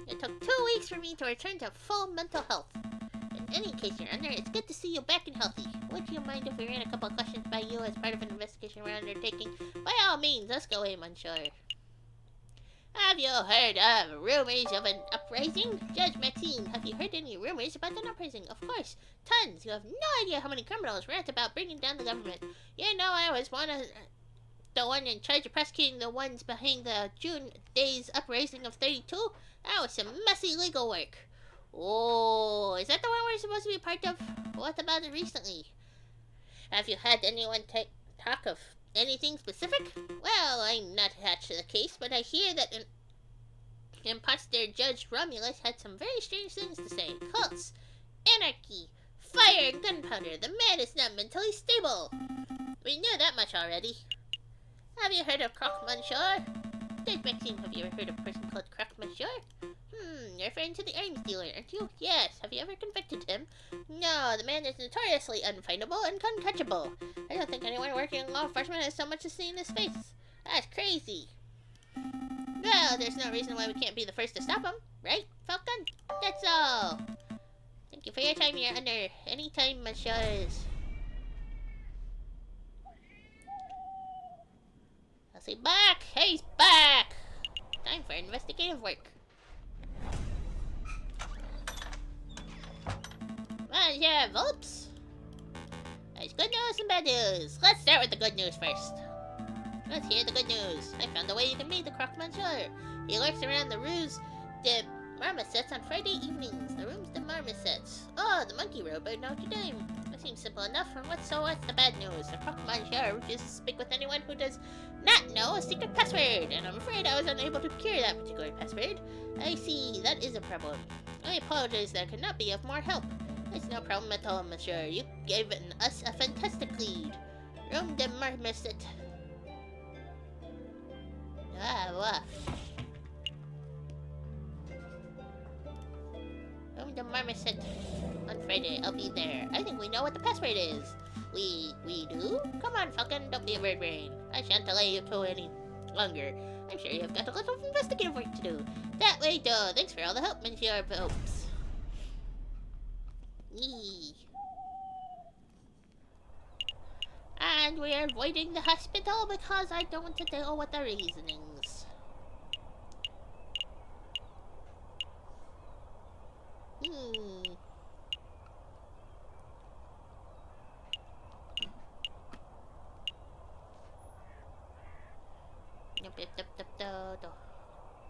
It took 2 weeks for me to return to full mental health. In any case, Your Honor, it's good to see you back and healthy. Would you mind if we ran a couple of questions by you as part of an investigation we're undertaking? By all means, let's go in, Monsieur. Have you heard of rumors of an uprising? Judge Maxime, have you heard any rumors about an uprising? Of course, tons. You have no idea how many criminals rant about bringing down the government. You know, I was the one in charge of prosecuting the ones behind the June days uprising of 32. That was some messy legal work. Oh, is that the one we're supposed to be part of? What about it recently? Have you had anyone talk of anything specific? Well, I'm not attached to the case, but I hear that an imposter Judge Romulus had some very strange things to say. Cults, anarchy, fire, and gunpowder. The man is not mentally stable. We knew that much already. Have you heard of Croque Monsieur? Judge Maxime, have you ever heard of a person called Croque Monsieur? You're referring to the arms dealer, aren't you? Yes. Have you ever convicted him? No, the man is notoriously unfindable and untouchable. I don't think anyone working in law enforcement has so much as seen his face. That's crazy. Well, there's no reason why we can't be the first to stop him, right, Falcon? That's all. Thank you for your time, Your Honor. Anytime, Messieurs. I'll say back. He's back. Time for investigative work. Monsieur Volps. There's good news and bad news. Let's start with the good news first. Let's hear the good news. I found a way you can meet the Croque Monsieur. He lurks around the Ruse de Marmosets on Friday evenings. The Rooms de Marmosets. Oh, the monkey road by Notre Dame. That seems simple enough. And what's the bad news? The Croque Monsieur refuses to speak with anyone who does not know a secret password. And I'm afraid I was unable to cure that particular password. I see, that is a problem. I apologize that I could not be of more help. It's no problem at all, Monsieur. You've given us a fantastic lead. Room de Marmoset. Room de Marmoset on Friday. I'll be there. I think we know what the password is. We do? Come on, Falcon. Don't be a bird brain. I shan't delay you to any longer. I'm sure you've got a lot of investigative work to do. That way, though. Thanks for all the help, Monsieur Volps. And we're avoiding the hospital because I don't want to deal with the reasonings.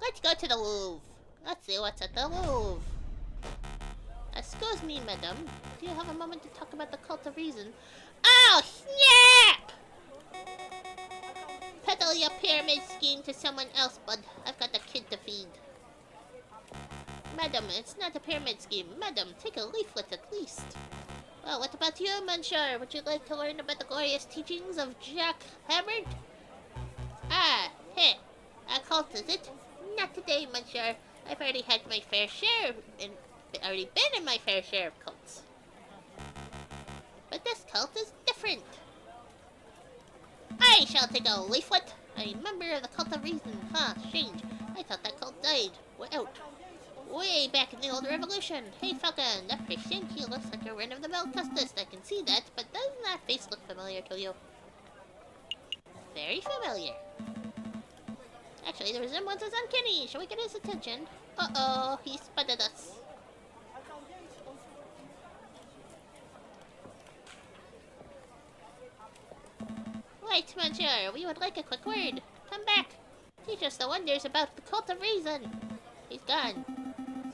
Let's go to the Louvre. Let's see what's at the Louvre. Excuse me, madam. Do you have a moment to talk about the cult of reason? Oh, snap! Peddle your pyramid scheme to someone else, bud. I've got a kid to feed. Madam, it's not a pyramid scheme. Madam, take a leaflet at least. Well, what about you, Monsieur? Would you like to learn about the glorious teachings of Jack Hammond? Ah, heh. A cult, is it? Not today, Monsieur. I've already had my fair share, and already been in my fair share of cults. But this cult is different. I shall take a leaflet. A member of the cult of reason. Huh, strange. I thought that cult died. We're out. Way back in the old revolution. Hey, Falcon, that person, he looks like a run-of-the-mill cultist. I can see that, but doesn't that face look familiar to you? Very familiar. Actually, the resemblance is uncanny. Shall we get his attention? Uh-oh, he spotted us. Wait, Monsieur, we would like a quick word. Come back. Teach us the wonders about the cult of reason. He's gone.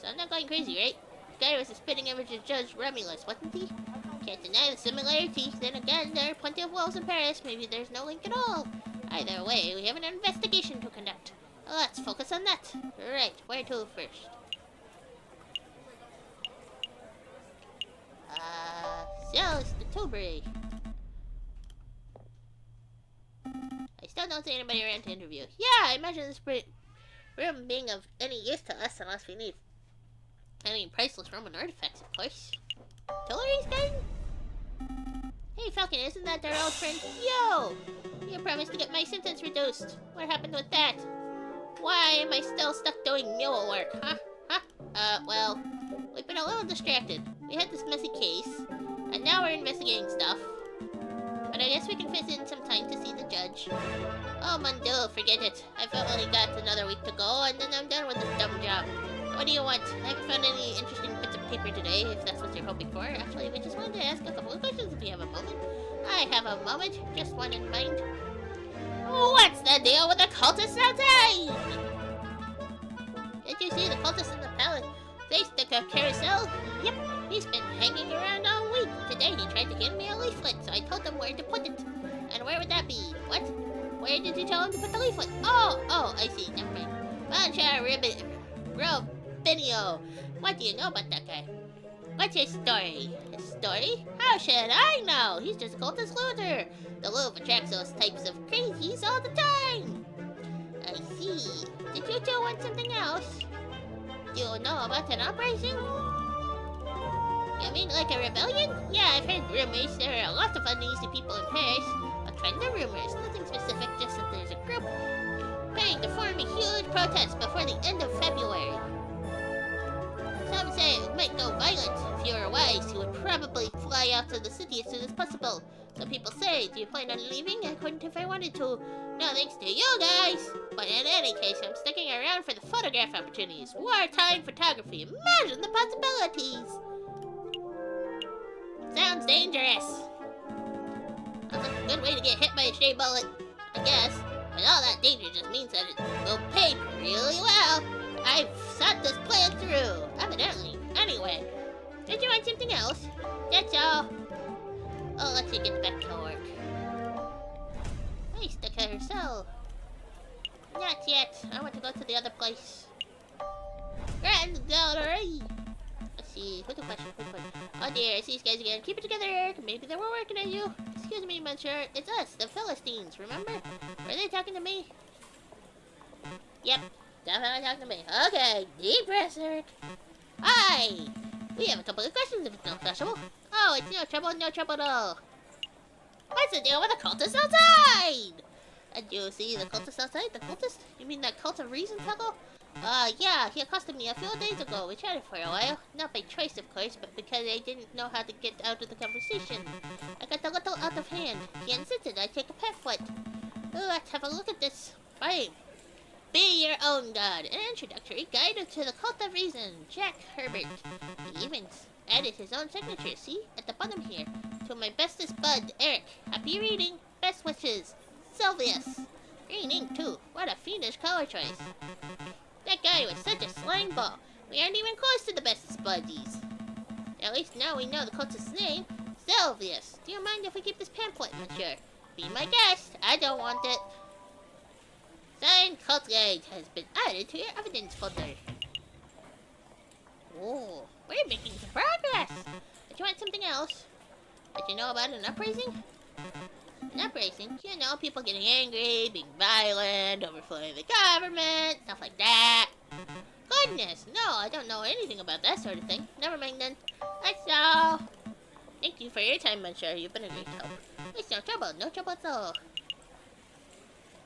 So I'm not going crazy, right? The guy was a spitting image of Judge Romulus, wasn't he? Can't deny the similarities. Then again, there are plenty of walls in Paris. Maybe there's no link at all. Either way, we have an investigation to conduct. Let's focus on that. Right, where to first? So it's the Tilbury. I still don't see anybody around to interview. Yeah, I imagine this room being of any use to us unless we need any priceless Roman artifacts, of course. Tuileries Garden? Hey, Falcon, isn't that our old friend? Yo! You promised to get my sentence reduced. What happened with that? Why am I still stuck doing mule work, huh? Well, we've been a little distracted. We had this messy case, and now we're investigating stuff. But I guess we can fit in some time to see the judge. Oh, Mundo, forget it. I've only got another week to go, and then I'm done with this dumb job. What do you want? I haven't found any interesting bits of paper today, if that's what you're hoping for. Actually, we just wanted to ask a couple of questions if you have a moment. I have a moment. Just one in mind. What's the deal with the cultists outside? Did you see the cultist in the palace? They stick a carousel? Yep, he's been hanging around all week. Today he tried to give me a leaflet, so I told him where to put it. And where would that be? What? Where did you tell him to put the leaflet? Oh, I see. Never mind. Mancha Robinio. What do you know about that guy? What's his story? His story? How should I know? He's just a cultist loser. The Louvre attracts those types of crazies all the time. I see. Did you two want something else? Do you know about an uprising? You mean like a rebellion? Yeah, I've heard rumors. There are lots of uneasy people in Paris. What kind of rumors? Nothing specific, just that there's a group planning to form a huge protest before the end of February. Some say it might go violent. If you were wise, you would probably fly out to the city as soon as possible. Some people say, do you plan on leaving? I couldn't if I wanted to. No thanks to you guys. But in any case, I'm sticking around for the photograph opportunities. Wartime photography. Imagine the possibilities. Sounds dangerous. Sounds like a good way to get hit by a stray bullet, I guess. But all that danger just means that it will pay really well. I've thought this plan through, evidently. Anyway, did you want something else? That's all. I'll let you get back to work. Nice to carousel. Not yet. I want to go to the other place. Grand Gallery. Let's see. Who's the question? Oh dear, I see these guys again. Keep it together, Eric. Maybe they were working on you. Excuse me, Monsieur. It's us, the Philistines, remember? Were they talking to me? Yep. Definitely talking to me. Okay, deep breath, Eric. Hi! We have a couple of questions if it's no trouble. Oh, it's no trouble at all. What's the deal with the cultists outside? Did you see the cultist outside? The cultist? You mean that cult of reason fellow? Yeah, he accosted me a few days ago. We chatted for a while. Not by choice, of course, but because I didn't know how to get out of the conversation. I got a little out of hand. He insisted I take a pamphlet. Let's have a look at this. Fine. Be your own god. An introductory guide to the cult of reason. Jack Herbert. He even added his own signature, see? At the bottom here. To my bestest bud, Eric. Happy reading. Best wishes. Sylvius. Green ink, too. What a fiendish color choice. That guy was such a slang ball. We aren't even close to the best buddies. At least now we know the cultist's name, Sylvius. Do you mind if we keep this pamphlet, monsieur? Be my guest. I don't want it. Signed, Cult Guide has been added to your evidence folder. Oh, we're making some progress. Did you want something else? Did you know about an uprising? An uprising? You know, people getting angry, being violent, overthrowing the government, stuff like that. Goodness, no, I don't know anything about that sort of thing. Never mind then. That's all. Thank you for your time, monsieur. You've been a great help. It's no trouble at all.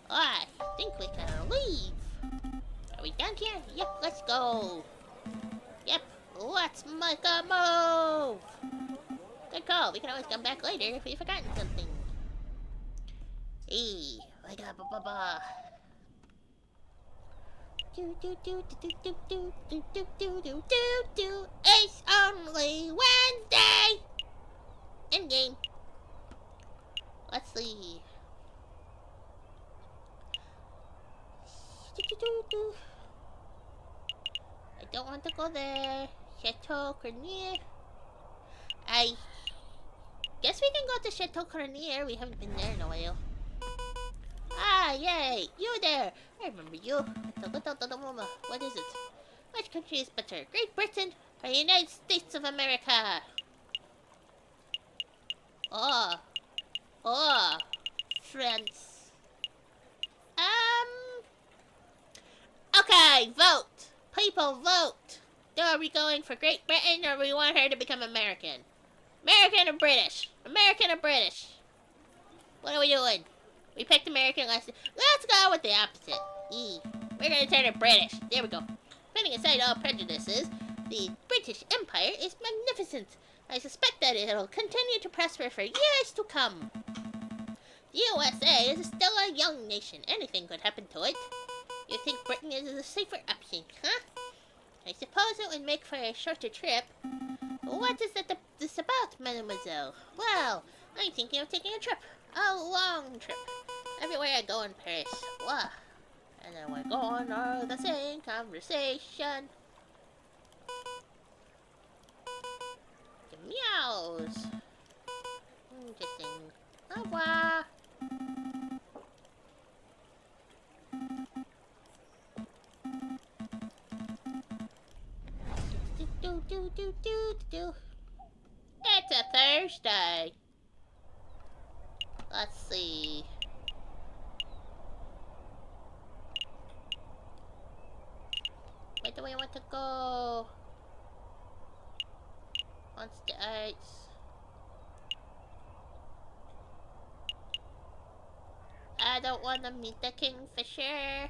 I think we can leave. Are we done here? Yep, let's go. Yep, let's make a move. Good call. We can always come back later if we've forgotten something. Hey, like a ba-ba-ba. Do. It's only Wednesday. Endgame. Let's see. I don't want to go there. Chateau Cornier. I guess we can go to Chateau Cornier. We haven't been there in a while. Ah, yay! You there! I remember you. What is it? Which country is better? Great Britain or the United States of America? Oh, France. Okay, vote. People vote. Are we going for Great Britain or we want her to become American? American or British? American or British? What are we doing? We picked American last time. Let's go with the opposite. We're gonna turn it British. There we go. Putting aside all prejudices, the British Empire is magnificent. I suspect that it'll continue to prosper for years to come. The USA is still a young nation. Anything could happen to it. You think Britain is a safer option, huh? I suppose it would make for a shorter trip. What is this about, mademoiselle? Well, I'm thinking of taking a trip. A long trip. Everywhere I go in Paris. Wow. And then we're going on the same conversation. The meows. Interesting. Au revoir. Do. It's a Thursday. Let's see. Where do we want to go? Wants the ice. I don't want to meet the Kingfisher.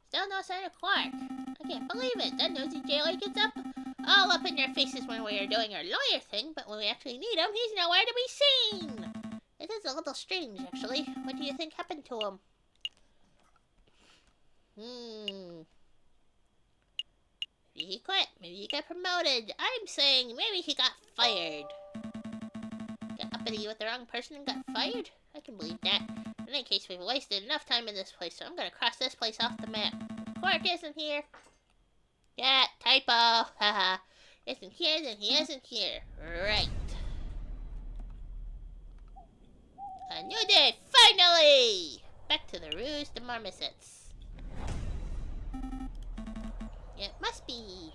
Still no sign of Clark. I can't believe it. That nosy jailer gets all up in their faces when we are doing our lawyer thing, but when we actually need him, he's nowhere to be seen. It is a little strange, actually. What do you think happened to him? Maybe he quit. Maybe he got promoted. I'm saying maybe he got fired. Got uppity with the wrong person and got fired? I can believe that. In any case, we've wasted enough time in this place, so I'm gonna cross this place off the map. Clark isn't here. Yeah, typo. Haha. Isn't here, then he isn't here. Right. A new day, finally! Back to the Ruse de Marmosets. It must be.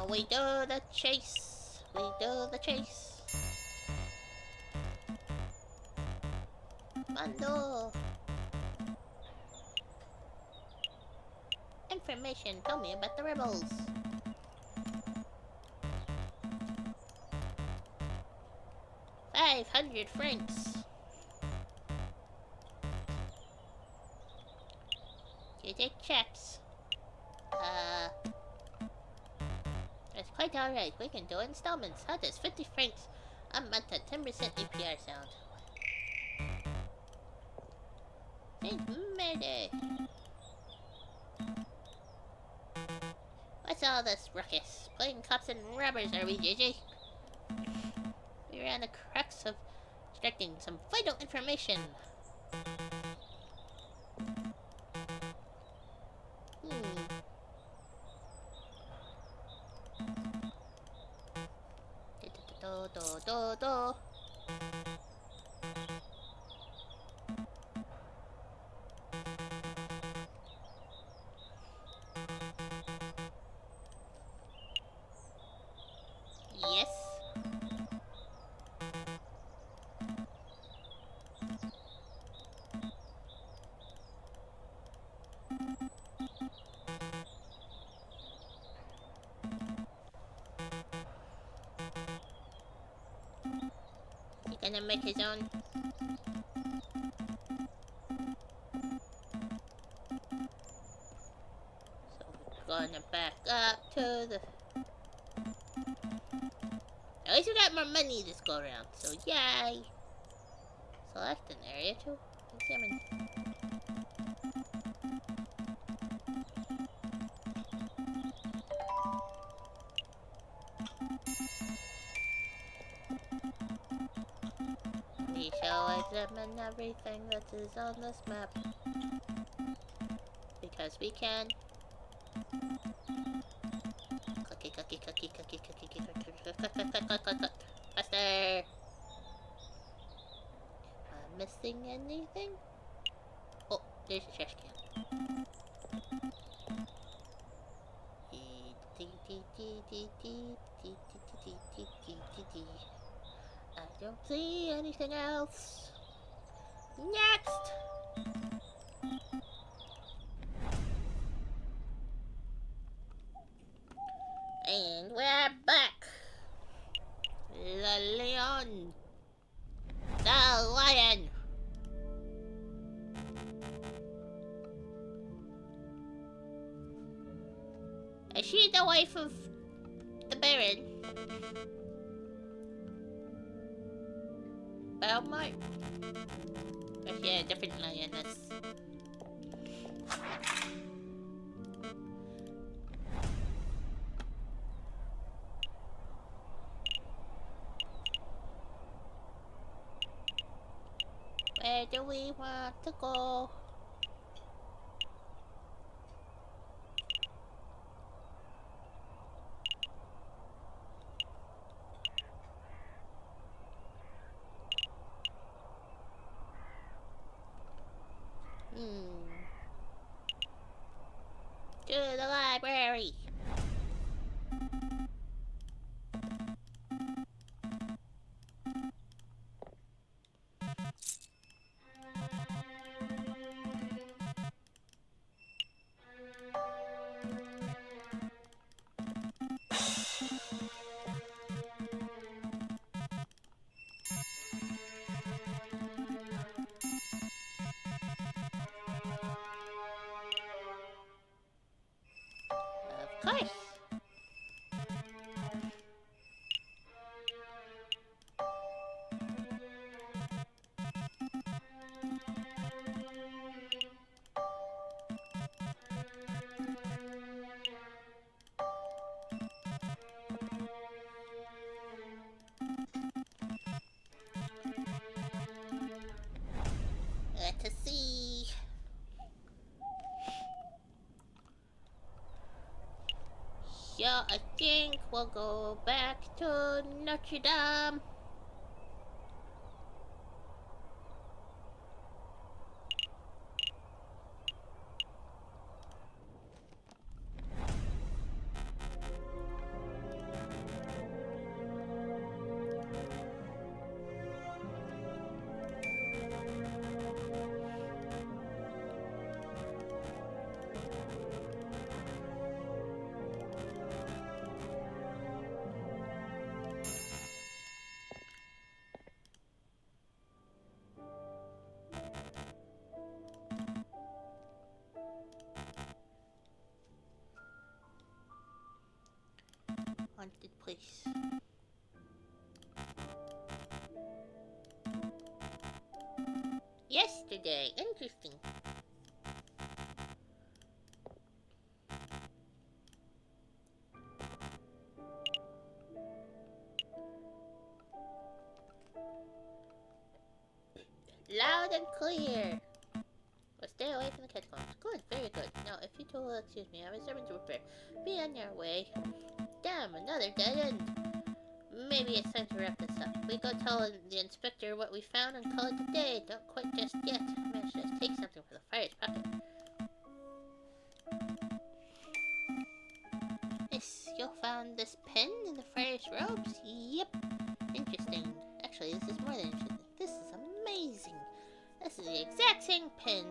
We do the chase. We do the chase. Mando. Information. Tell me about the rebels. $500. You take checks. That's quite alright. We can do installments. How does 50 francs a month at 10% APR sound? Saint Murder. What's all this ruckus? Playing cops and robbers, are we, JJ? We're on the crux of extracting some vital information. Do, do, do, do. Yes. He gonna make his own. So we're gonna back up to the. At least we got more money this go around. So yay! Select an area to examine. We shall examine everything that is on this map. Because we can. Clicky, clicky, clicky, clicky, clicky, clicky, click, click, click, click, click, click, click. Faster! Am I missing anything? Oh, there's a trash can. I don't see anything else. Next! And we're back! The Leon! The Lion! Is she the wife of the Baron? Belmont? Or is she a different lioness? Where do we want to go? To the library. Of course. Let's see. Yeah, I think we'll go back to Notre Dame. Haunted place. Yesterday. Interesting. Loud and clear. But stay away from the catacombs. Good, very good. Now, if you two will excuse me, I have a servant to prepare. Be on your way. Damn, another dead end. maybe it's time to wrap this up. We go tell the inspector what we found and call it a day. Don't quite just yet. I managed to take something from the fire's pocket. Yes, you found this pen in the fire's robes? Yep. Interesting. Actually, this is more than interesting. This is amazing. This is the exact same pen.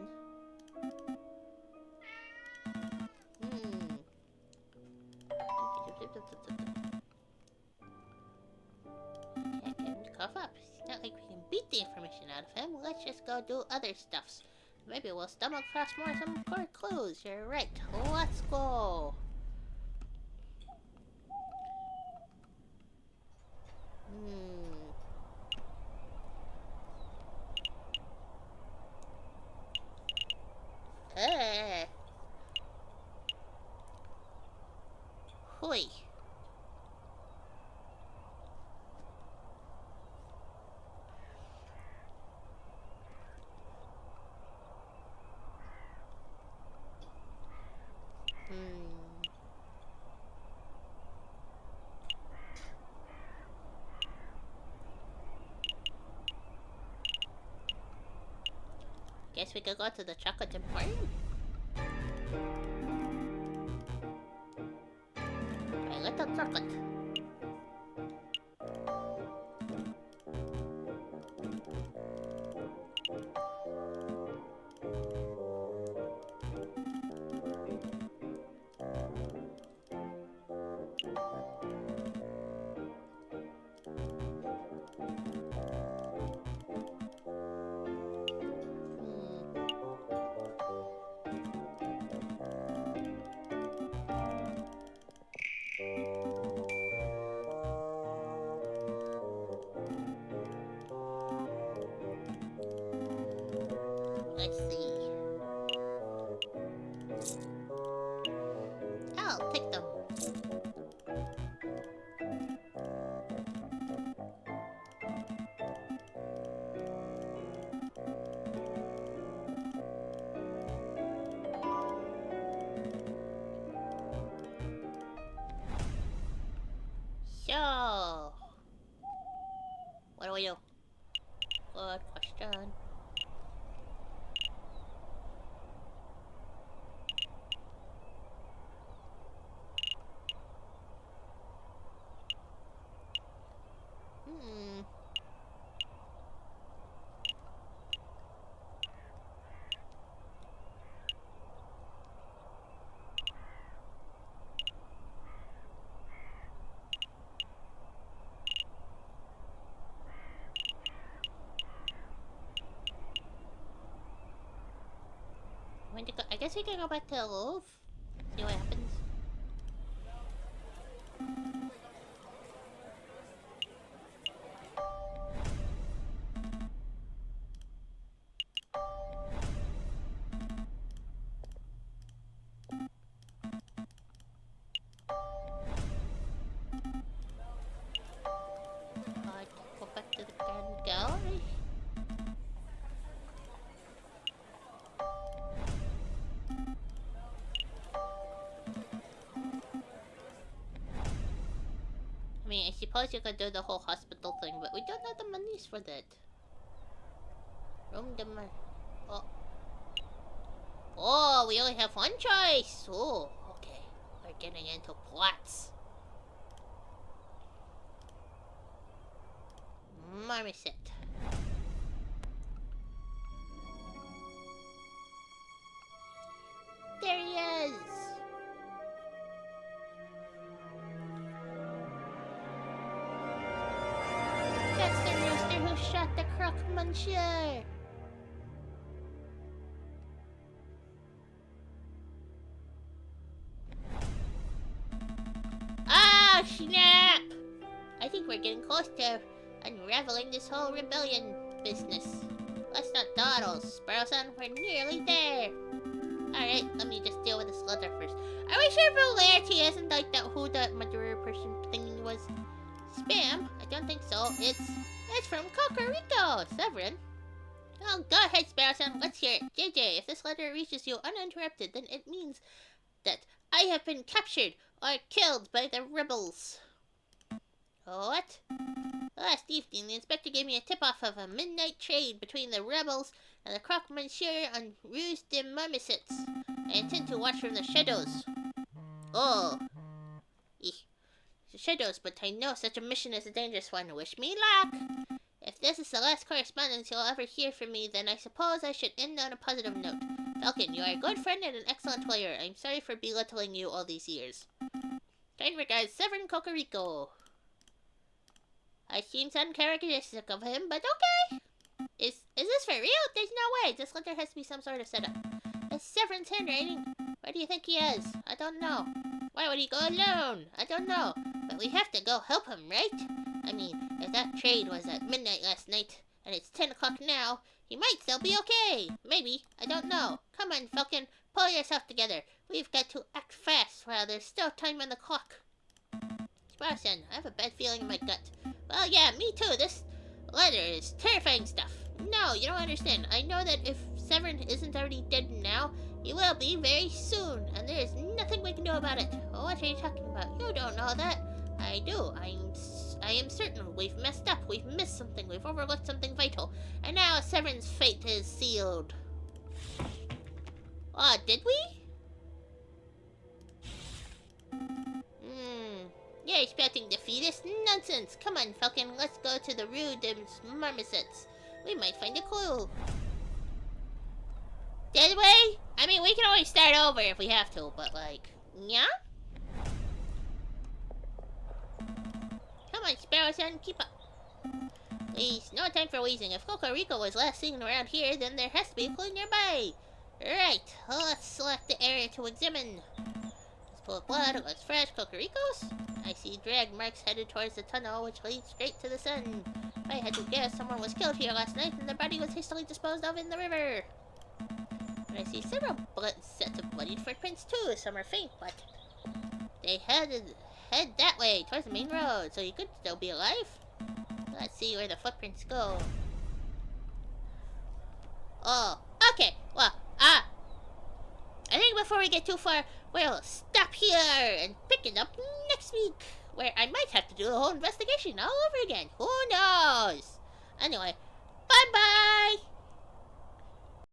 Can't get him to cough up. It's not like we can beat the information out of him. Let's just go do other stuffs. Maybe we'll stumble across some more clues. You're right. Let's go. Hoi. Guess we could go to the chocolate emporium. A little chocolate. Let's see. I'll take them. So, what do we do? Good question. When to go? I guess we can go back to the Louvre. See what happens. Go back to the Grand Gallery. I mean, I suppose you could do the whole hospital thing, but we don't have the monies for that. Room the Oh. Oh, we only have one choice. Oh, okay. We're getting into plots. Marmoset. There he is. That's the rooster who shot the croque monsieur. Oh, snap! I think we're getting close to unraveling this whole rebellion business. Let's not dawdle, Sparrow-san. We're nearly there. Alright, let me just deal with this letter first. Are we sure Volarity hasn't like that who that murderer person thing was? Spam? I don't think so. It's from Cocorico, Severin. Oh, go ahead, Sparrow-san. Let's hear it. JJ, if this letter reaches you uninterrupted, then it means that I have been captured or killed by the rebels. What? Last evening, the inspector gave me a tip-off of a midnight trade between the rebels and the Croque Monsieur on Rue de Marmosets. I intend to watch from the shadows. Oh. Eek. The shadows, but I know such a mission is a dangerous one. Wish me luck! If this is the last correspondence you'll ever hear from me, then I suppose I should end on a positive note. Falcon, you are a good friend and an excellent player. I'm sorry for belittling you all these years. Kind regards, Severin Cocorico. I seems uncharacteristic of him, but okay. Is this for real? There's no way. This letter has to be some sort of setup. It's Severin's handwriting. Where do you think he is? I don't know. Why would he go alone? I don't know. But we have to go help him, right? I mean, if that trade was at midnight last night, and it's 10 o'clock now, he might still be okay. Maybe. I don't know. Come on, Falcon. Pull yourself together. We've got to act fast while there's still time on the clock. Sparson, I have a bad feeling in my gut. Well, yeah, me too. This letter is terrifying stuff. No, you don't understand. I know that if Severin isn't already dead now, he will be very soon, and there is nothing we can do about it. Oh, what are you talking about? You don't know that. I do. I am certain we've messed up. We've missed something. We've overlooked something vital. And now Severin's fate is sealed. Oh, did we? You're spouting defeatist nonsense. Come on, Falcon. Let's go to the Rue de Marmosets. We might find a clue. Did we? I mean, we can always start over if we have to, but like, yeah? Come on, Sparrow-san, keep up. Please, no time for wheezing. If Cocorico was last seen around here, then there has to be a clue nearby. Right, let's select the area to examine. This pool of blood, it looks fresh. Cocorico's? I see drag marks headed towards the tunnel, which leads straight to the sun. If I had to guess, someone was killed here last night, and their body was hastily disposed of in the river. I see several sets of bloodied footprints too. Some are faint, but they head that way towards the main road, so you could still be alive. Let's see where the footprints go. Oh, okay. Well, I think before we get too far, we'll stop here and pick it up next week, where I might have to do the whole investigation all over again. Who knows? Anyway, bye-bye!